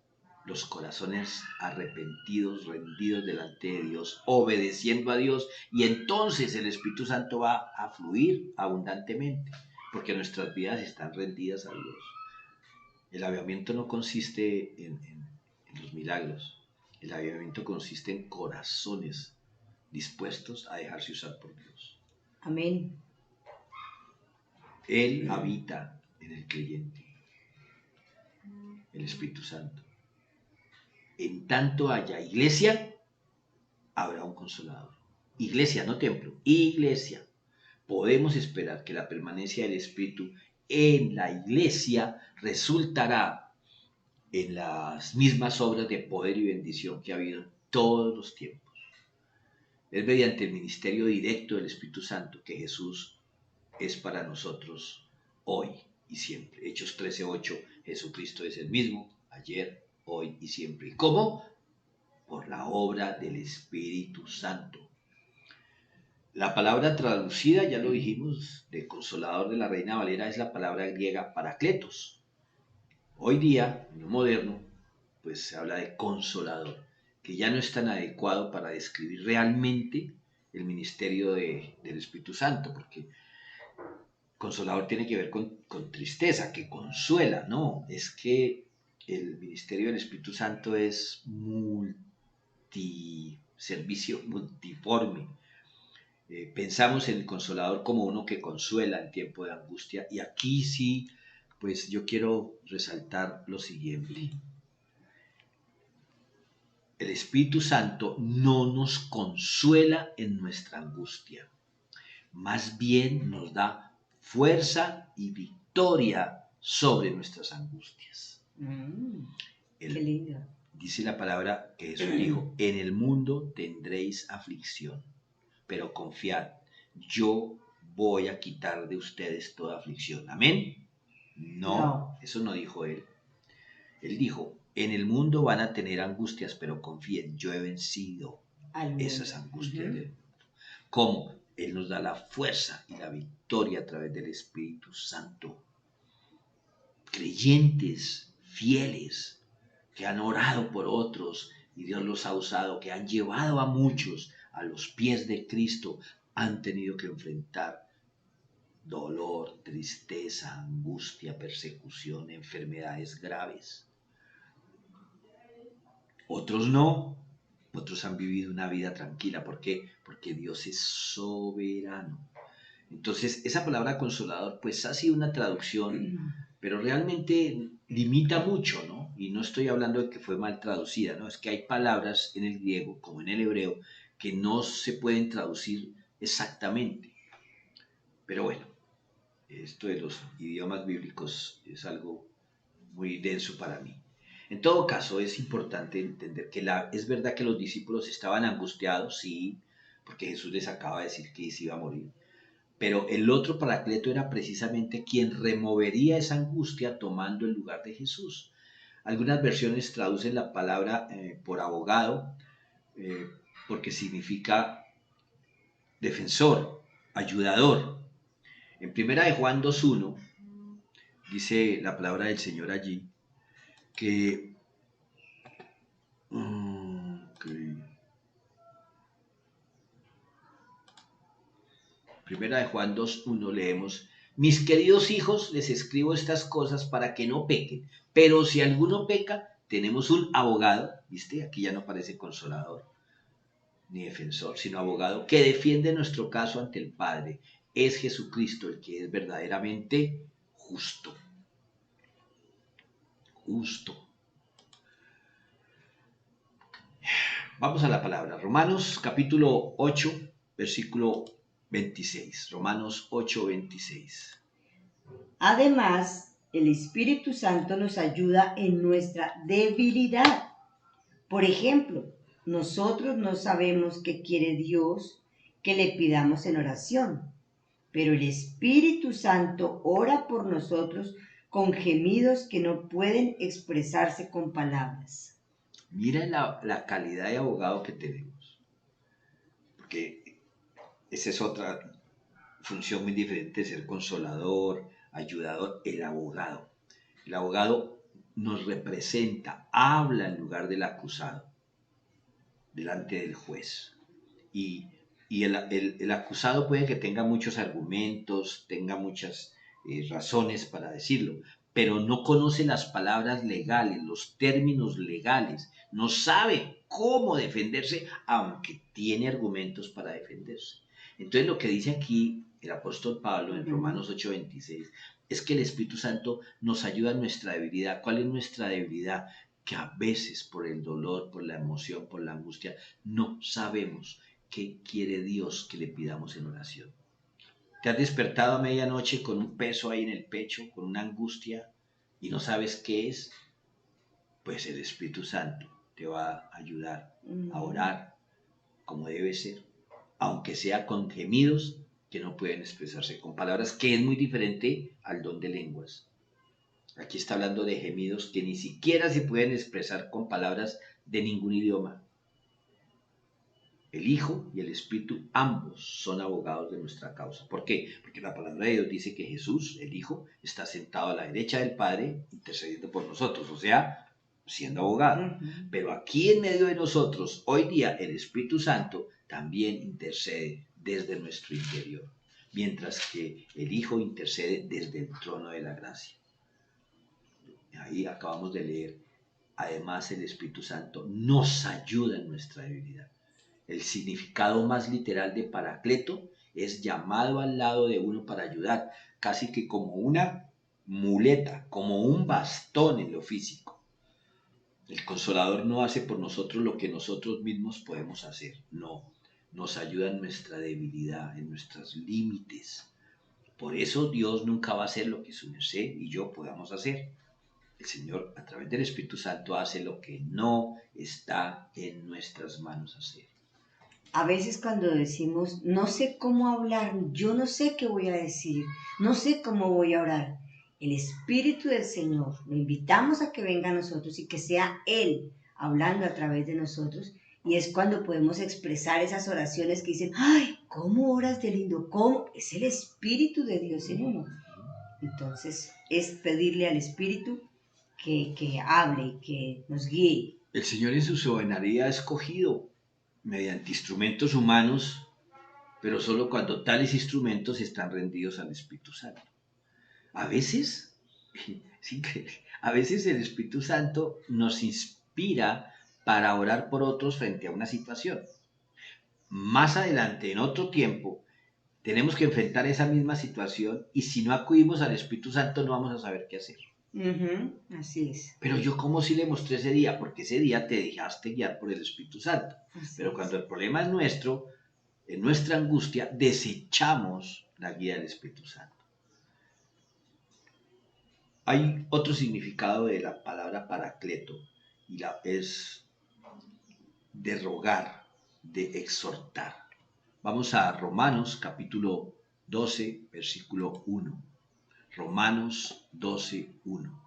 los corazones arrepentidos, rendidos delante de Dios, obedeciendo a Dios, y entonces el Espíritu Santo va a fluir abundantemente, porque nuestras vidas están rendidas a Dios. El avivamiento no consiste en los milagros. El avivamiento consiste en corazones dispuestos a dejarse usar por Dios. Amén. Él habita en el creyente, el Espíritu Santo. En tanto haya iglesia, habrá un consolador. Iglesia, no templo, iglesia. Podemos esperar que la permanencia del Espíritu en la iglesia resultará en las mismas obras de poder y bendición que ha habido en todos los tiempos. Es mediante el ministerio directo del Espíritu Santo que Jesús es para nosotros hoy y siempre. Hechos 13:8, Jesucristo es el mismo, ayer, hoy y siempre. ¿Y cómo? Por la obra del Espíritu Santo. La palabra traducida, ya lo dijimos, de Consolador de la Reina Valera es la palabra griega parakletos. Hoy día, en lo moderno, pues se habla de consolador, que ya no es tan adecuado para describir realmente el ministerio del Espíritu Santo, porque consolador tiene que ver con tristeza, que consuela, no, es que el ministerio del Espíritu Santo es multiservicio, multiforme. Pensamos en el consolador como uno que consuela en tiempo de angustia, y aquí sí, pues yo quiero resaltar lo siguiente. El Espíritu Santo no nos consuela en nuestra angustia, más bien nos da fuerza y victoria sobre nuestras angustias. Qué lindo. Dice la palabra que Jesús dijo, en el mundo tendréis aflicción, pero confiad, yo voy a quitar de ustedes toda aflicción. ¿Amén? No, eso no dijo él. Él dijo, en el mundo van a tener angustias, pero confíen, yo he vencido esas angustias del mundo. ¿Cómo? Él nos da la fuerza y la victoria a través del Espíritu Santo. Creyentes, fieles, que han orado por otros y Dios los ha usado, que han llevado a muchos a los pies de Cristo, han tenido que enfrentar dolor, tristeza, angustia, persecución, enfermedades graves. Otros no, otros han vivido una vida tranquila. ¿Por qué? Porque Dios es soberano. Entonces, esa palabra consolador, pues ha sido una traducción, pero realmente limita mucho, ¿no? Y no estoy hablando de que fue mal traducida, ¿no? Es que hay palabras en el griego, como en el hebreo, que no se pueden traducir exactamente. Pero bueno, esto de los idiomas bíblicos es algo muy denso para mí. En todo caso, es importante entender que es verdad que los discípulos estaban angustiados, sí, porque Jesús les acaba de decir que se iba a morir. Pero el otro Paracleto era precisamente quien removería esa angustia tomando el lugar de Jesús. Algunas versiones traducen la palabra por abogado, porque significa defensor, ayudador. En primera de Juan 2:1 dice la palabra del Señor allí que Primera de Juan 2:1 leemos, mis queridos hijos, les escribo estas cosas para que no pequen, pero si alguno peca, tenemos un abogado, ¿viste? Aquí ya no parece consolador ni defensor, sino abogado, que defiende nuestro caso ante el Padre. Es Jesucristo el que es verdaderamente justo. Justo. Vamos a la palabra. Romanos capítulo 8, versículo 26. Romanos 8:26. Además, el Espíritu Santo nos ayuda en nuestra debilidad. Por ejemplo, nosotros no sabemos qué quiere Dios que le pidamos en oración, pero el Espíritu Santo ora por nosotros con gemidos que no pueden expresarse con palabras. Mira la calidad de abogado que tenemos, porque esa es otra función muy diferente de ser consolador, ayudador, el abogado. El abogado nos representa, habla en lugar del acusado, delante del juez. Y, y el acusado puede que tenga muchos argumentos, tenga muchas razones para decirlo, pero no conoce las palabras legales, los términos legales, no sabe cómo defenderse, aunque tiene argumentos para defenderse. Entonces lo que dice aquí el apóstol Pablo en Romanos 8:26 es que el Espíritu Santo nos ayuda en nuestra debilidad. ¿Cuál es nuestra debilidad? Que a veces por el dolor, por la emoción, por la angustia, no sabemos qué quiere Dios que le pidamos en oración. ¿Te has despertado a medianoche con un peso ahí en el pecho, con una angustia y no sabes qué es? Pues el Espíritu Santo te va a ayudar a orar como debe ser, aunque sea con gemidos que no pueden expresarse con palabras, que es muy diferente al don de lenguas. Aquí está hablando de gemidos que ni siquiera se pueden expresar con palabras de ningún idioma. El Hijo y el Espíritu, ambos son abogados de nuestra causa. ¿Por qué? Porque la palabra de Dios dice que Jesús, el Hijo, está sentado a la derecha del Padre, intercediendo por nosotros, o sea, siendo abogado. Pero aquí en medio de nosotros, hoy día, el Espíritu Santo también intercede desde nuestro interior, mientras que el Hijo intercede desde el trono de la gracia. Ahí acabamos de leer. Además, el Espíritu Santo nos ayuda en nuestra debilidad. El significado más literal de paracleto es llamado al lado de uno para ayudar, casi que como una muleta, como un bastón en lo físico. El consolador no hace por nosotros lo que nosotros mismos podemos hacer, no, nos ayuda en nuestra debilidad, en nuestros límites. Por eso Dios nunca va a hacer lo que su merced y yo podamos hacer. El Señor, a través del Espíritu Santo, hace lo que no está en nuestras manos hacer. A veces cuando decimos, no sé cómo hablar, yo no sé qué voy a decir, no sé cómo voy a orar, el Espíritu del Señor, lo invitamos a que venga a nosotros y que sea Él hablando a través de nosotros. Y es cuando podemos expresar esas oraciones que dicen, ay, ¿cómo oras de lindo? ¿Cómo? Es el Espíritu de Dios en uno. Entonces es pedirle al Espíritu que hable, que nos guíe. El Señor en su soberanía ha escogido mediante instrumentos humanos, pero solo cuando tales instrumentos están rendidos al Espíritu Santo. A veces, a veces el Espíritu Santo nos inspira para orar por otros frente a una situación. Más adelante, en otro tiempo, tenemos que enfrentar esa misma situación y si no acudimos al Espíritu Santo no vamos a saber qué hacer. Así es. Pero yo como si le mostré ese día, porque ese día te dejaste guiar por el Espíritu Santo. Pero cuando el problema es nuestro, en nuestra angustia, desechamos la guía del Espíritu Santo. Hay otro significado de la palabra paracleto y es de rogar, de exhortar. Vamos a Romanos capítulo 12, versículo 1. Romanos 12, 1.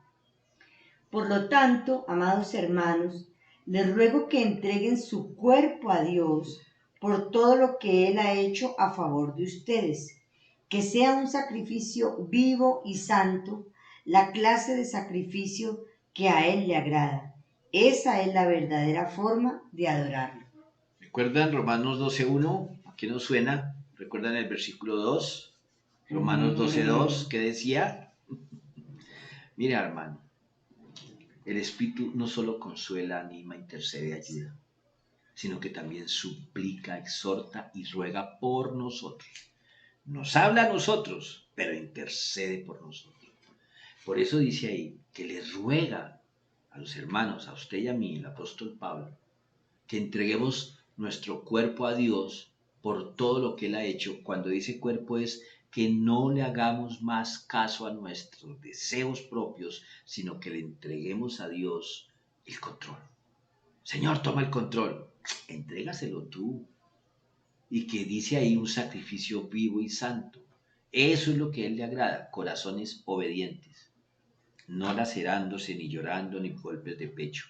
Por lo tanto, amados hermanos, les ruego que entreguen su cuerpo a Dios por todo lo que Él ha hecho a favor de ustedes, que sea un sacrificio vivo y santo, la clase de sacrificio que a Él le agrada. Esa es la verdadera forma de adorarlo. ¿Recuerdan Romanos 12:1? ¿A qué nos suena? ¿Recuerdan el versículo 2? Romanos 12:2, ¿qué decía? Mira, hermano, el Espíritu no solo consuela, anima, intercede, ayuda, sino que también suplica, exhorta y ruega por nosotros. Nos habla a nosotros, pero intercede por nosotros. Por eso dice ahí que le ruega a los hermanos, a usted y a mí, el apóstol Pablo, que entreguemos nuestro cuerpo a Dios por todo lo que Él ha hecho. Cuando dice cuerpo es que no le hagamos más caso a nuestros deseos propios, sino que le entreguemos a Dios el control. Señor, toma el control. Entrégaselo tú. Y que dice ahí un sacrificio vivo y santo. Eso es lo que a Él le agrada, corazones obedientes, no lacerándose, ni llorando, ni golpes de pecho.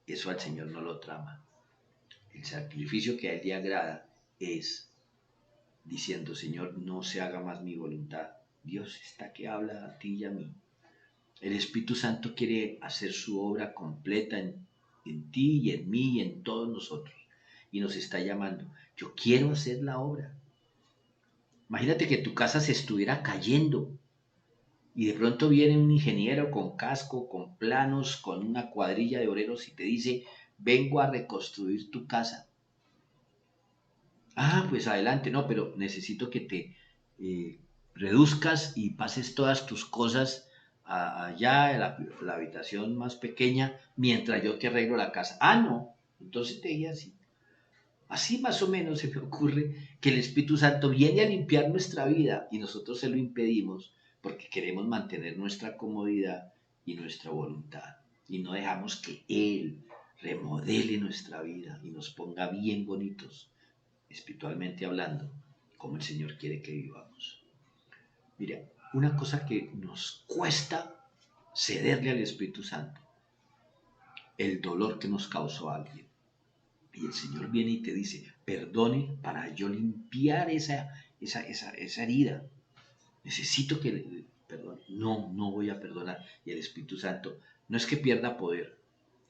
Eso al Señor no lo trama. El sacrificio que a Él le agrada es diciendo, Señor, no se haga más mi voluntad. Dios está que habla a ti y a mí. El Espíritu Santo quiere hacer su obra completa en ti y en mí y en todos nosotros. Y nos está llamando. Yo quiero hacer la obra. Imagínate que tu casa se estuviera cayendo y de pronto viene un ingeniero con casco, con planos, con una cuadrilla de obreros y te dice, vengo a reconstruir tu casa. Ah, pues adelante, no, pero necesito que te reduzcas y pases todas tus cosas allá en la habitación más pequeña mientras yo te arreglo la casa. Ah, no, entonces te dije así. Así más o menos se me ocurre que el Espíritu Santo viene a limpiar nuestra vida y nosotros se lo impedimos porque queremos mantener nuestra comodidad y nuestra voluntad y no dejamos que Él remodele nuestra vida y nos ponga bien bonitos, espiritualmente hablando, como el Señor quiere que vivamos. Mira, una cosa que nos cuesta cederle al Espíritu Santo, el dolor que nos causó alguien. Y el Señor viene y te dice, perdone para yo limpiar esa herida. Necesito que perdone. No, no voy a perdonar. Y el Espíritu Santo no es que pierda poder,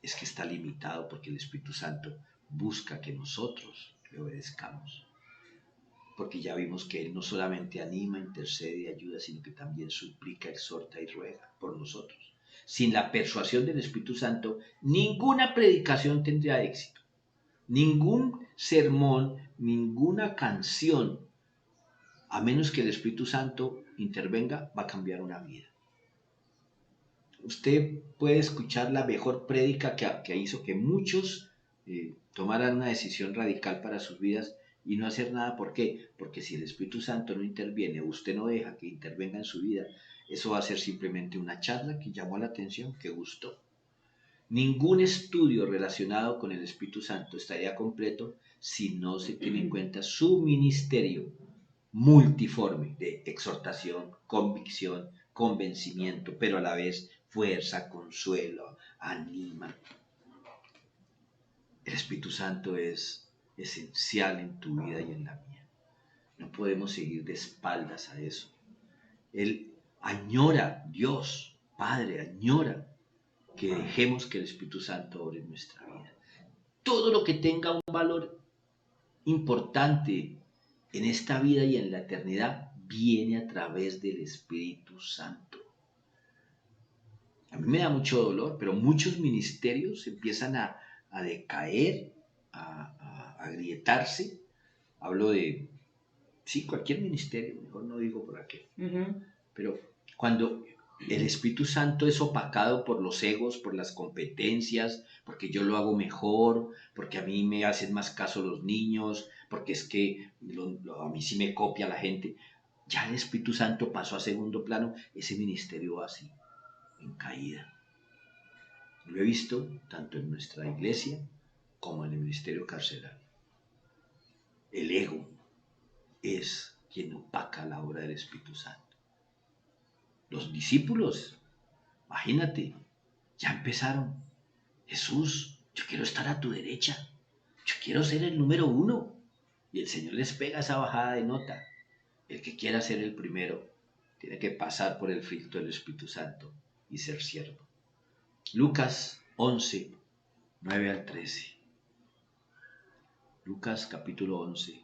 es que está limitado porque el Espíritu Santo busca que nosotros le obedezcamos. Porque ya vimos que Él no solamente anima, intercede y ayuda, sino que también suplica, exhorta y ruega por nosotros. Sin la persuasión del Espíritu Santo, ninguna predicación tendría éxito. Ningún sermón, ninguna canción, a menos que el Espíritu Santo intervenga, va a cambiar una vida. Usted puede escuchar la mejor prédica que hizo que muchos tomaran una decisión radical para sus vidas y no hacer nada. ¿Por qué? Porque si el Espíritu Santo no interviene, usted no deja que intervenga en su vida, eso va a ser simplemente una charla que llamó la atención, que gustó. Ningún estudio relacionado con el Espíritu Santo estaría completo si no se tiene en cuenta su ministerio multiforme de exhortación, convicción, convencimiento, pero a la vez fuerza, consuelo, anima. El Espíritu Santo es esencial en tu vida y en la mía. No podemos seguir de espaldas a eso. Él añora, Dios, Padre, añora que dejemos que el Espíritu Santo obre en nuestra vida. Todo lo que tenga un valor importante en esta vida y en la eternidad viene a través del Espíritu Santo. A mí me da mucho dolor, pero muchos ministerios empiezan a decaer, a agrietarse. Hablo de, sí, cualquier ministerio, mejor no digo por aquí. Pero cuando el Espíritu Santo es opacado por los egos, por las competencias, porque yo lo hago mejor, porque a mí me hacen más caso los niños, porque es que a mí sí me copia la gente. Ya el Espíritu Santo pasó a segundo plano, ese ministerio va así, en caída. Lo he visto tanto en nuestra iglesia como en el ministerio carcelario. El ego es quien opaca la obra del Espíritu Santo. Los discípulos, imagínate, ya empezaron. Jesús, yo quiero estar a tu derecha. Yo quiero ser el número 1. Y el Señor les pega esa bajada de nota. El que quiera ser el primero tiene que pasar por el filtro del Espíritu Santo y ser siervo. Lucas 11, 9 al 13. Lucas capítulo 11,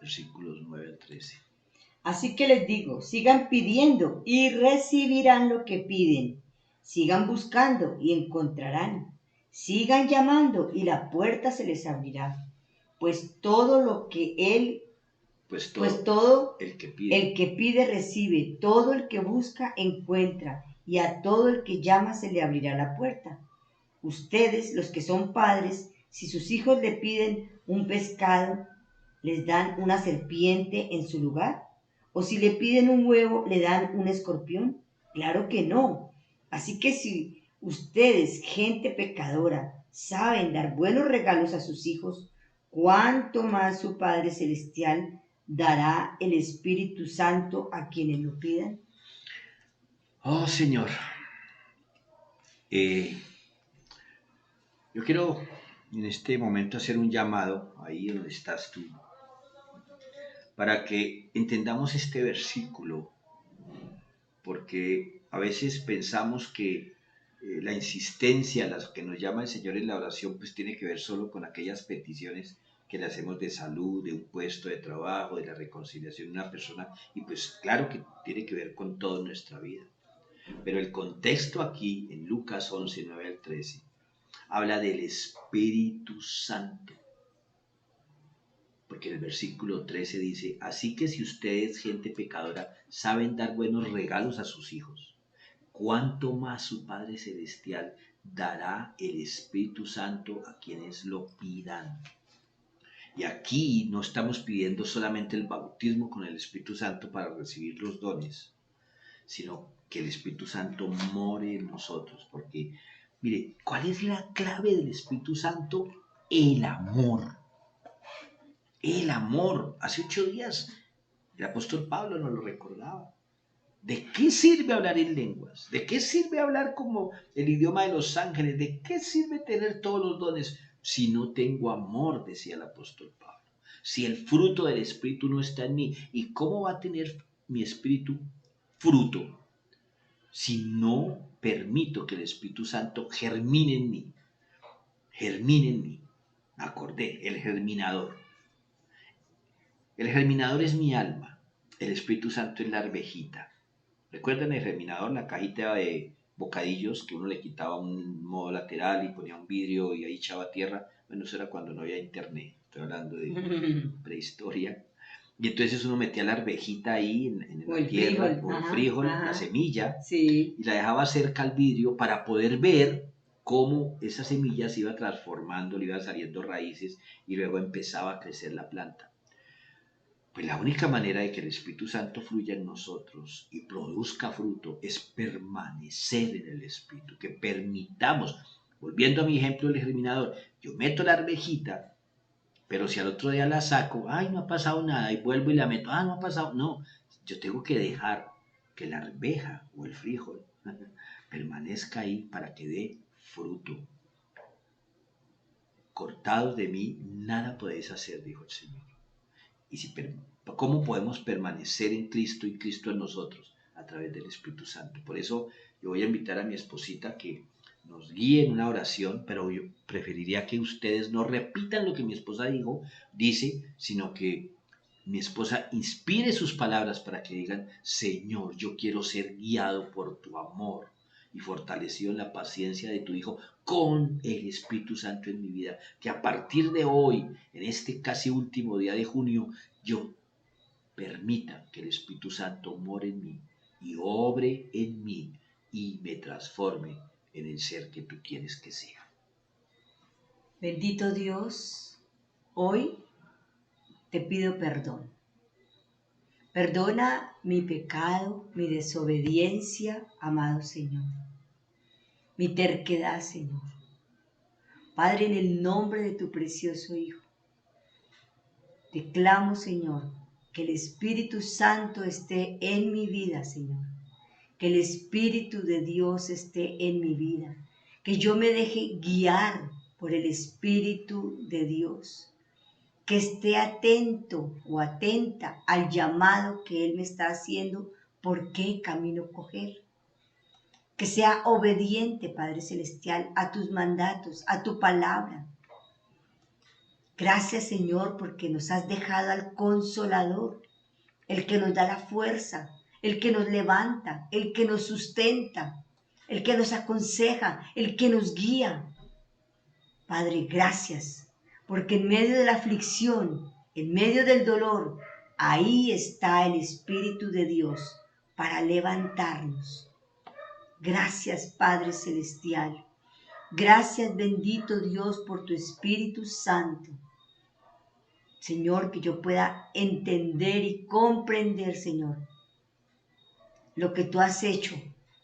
versículos 9 al 13. Así que les digo, sigan pidiendo y recibirán lo que piden. Sigan buscando y encontrarán. Sigan llamando y la puerta se les abrirá. Pues todo lo que el que pide recibe, todo el que busca encuentra, y a todo el que llama se le abrirá la puerta. Ustedes, los que son padres, si sus hijos le piden un pescado, ¿les dan una serpiente en su lugar? ¿O si le piden un huevo, le dan un escorpión? Claro que no. Así que si ustedes, gente pecadora, saben dar buenos regalos a sus hijos, ¿cuánto más su Padre Celestial dará el Espíritu Santo a quienes lo pidan? Oh Señor, eh, yo quiero en este momento hacer un llamado ahí donde estás tú, para que entendamos este versículo, porque a veces pensamos que la insistencia, las que nos llama el Señor en la oración, pues tiene que ver solo con aquellas peticiones que le hacemos de salud, de un puesto de trabajo, de la reconciliación de una persona, y pues claro que tiene que ver con toda nuestra vida. Pero el contexto aquí, en Lucas 11, 9 al 13, habla del Espíritu Santo. Porque en el versículo 13 dice, así que si ustedes, gente pecadora, saben dar buenos regalos a sus hijos, ¿cuánto más su Padre Celestial dará el Espíritu Santo a quienes lo pidan? Y aquí no estamos pidiendo solamente el bautismo con el Espíritu Santo para recibir los dones, sino que el Espíritu Santo more en nosotros. Porque, mire, ¿cuál es la clave del Espíritu Santo? El amor. El amor. Hace 8 días el apóstol Pablo nos lo recordaba. ¿De qué sirve hablar en lenguas? ¿De qué sirve hablar como el idioma de los ángeles? ¿De qué sirve tener todos los dones si no tengo amor? Decía el apóstol Pablo. Si el fruto del Espíritu no está en mí, ¿y cómo va a tener mi Espíritu fruto si no permito que el Espíritu Santo germine en mí? Germine en mí. Me acordé, el germinador. El germinador es mi alma. El Espíritu Santo es la arvejita. ¿Recuerdan el germinador, la cajita de bocadillos que uno le quitaba un modo lateral y ponía un vidrio y ahí echaba tierra? Bueno, eso era cuando no había internet. Estoy hablando de prehistoria. Y entonces uno metía la arvejita ahí en O la el tierra, frijol, o el ajá, frijol, la ajá, semilla, sí. y la dejaba cerca al vidrio para poder ver cómo esa semilla se iba transformando, le iban saliendo raíces y luego empezaba a crecer la planta. Pues la única manera de que el Espíritu Santo fluya en nosotros y produzca fruto es permanecer en el Espíritu, que permitamos, volviendo a mi ejemplo del germinador, yo meto la arvejita, pero si al otro día la saco, ay, no ha pasado nada, y vuelvo y la meto, no ha pasado, no, yo tengo que dejar que la arveja o el frijol permanezca ahí para que dé fruto. Cortados de mí, nada podéis hacer, dijo el Señor. Y si, ¿cómo podemos permanecer en Cristo y Cristo en nosotros? A través del Espíritu Santo. Por eso yo voy a invitar a mi esposita que nos guíe en una oración, pero yo preferiría que ustedes no repitan lo que mi esposa dice, sino que mi esposa inspire sus palabras para que digan, Señor, yo quiero ser guiado por tu amor y fortalecido en la paciencia de tu Hijo con el Espíritu Santo en mi vida. Que a partir de hoy, en este casi último día de junio, yo permita que el Espíritu Santo more en mí y obre en mí y me transforme en el ser que tú quieres que sea. Bendito Dios, hoy te pido perdón. Perdona mi pecado, mi desobediencia, amado Señor. Mi terquedad, Señor. Padre, en el nombre de tu precioso Hijo, te clamo, Señor, que el Espíritu Santo esté en mi vida, Señor. Que el Espíritu de Dios esté en mi vida. Que yo me deje guiar por el Espíritu de Dios. Que esté atento o atenta al llamado que Él me está haciendo, por qué camino coger. Que sea obediente, Padre Celestial, a tus mandatos, a tu palabra. Gracias, Señor, porque nos has dejado al Consolador, el que nos da la fuerza, el que nos levanta, el que nos sustenta, el que nos aconseja, el que nos guía. Padre, gracias, porque en medio de la aflicción, en medio del dolor, ahí está el Espíritu de Dios para levantarnos. Gracias, Padre Celestial. Gracias, bendito Dios, por tu Espíritu Santo. Señor, que yo pueda entender y comprender, Señor, lo que tú has hecho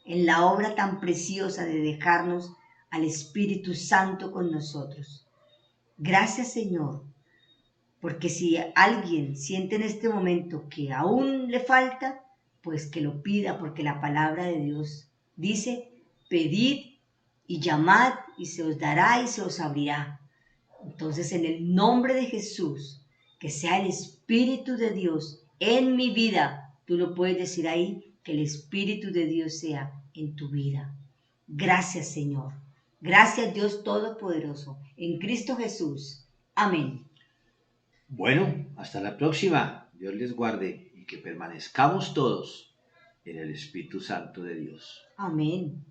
en la obra tan preciosa de dejarnos al Espíritu Santo con nosotros. Gracias, Señor, porque si alguien siente en este momento que aún le falta, pues que lo pida, porque la palabra de Dios dice, pedid y llamad y se os dará y se os abrirá. Entonces, en el nombre de Jesús, que sea el Espíritu de Dios en mi vida. Tú lo puedes decir ahí, que el Espíritu de Dios sea en tu vida. Gracias, Señor. Gracias, Dios Todopoderoso. En Cristo Jesús. Amén. Bueno, hasta la próxima. Dios les guarde y que permanezcamos todos en el Espíritu Santo de Dios. Amén.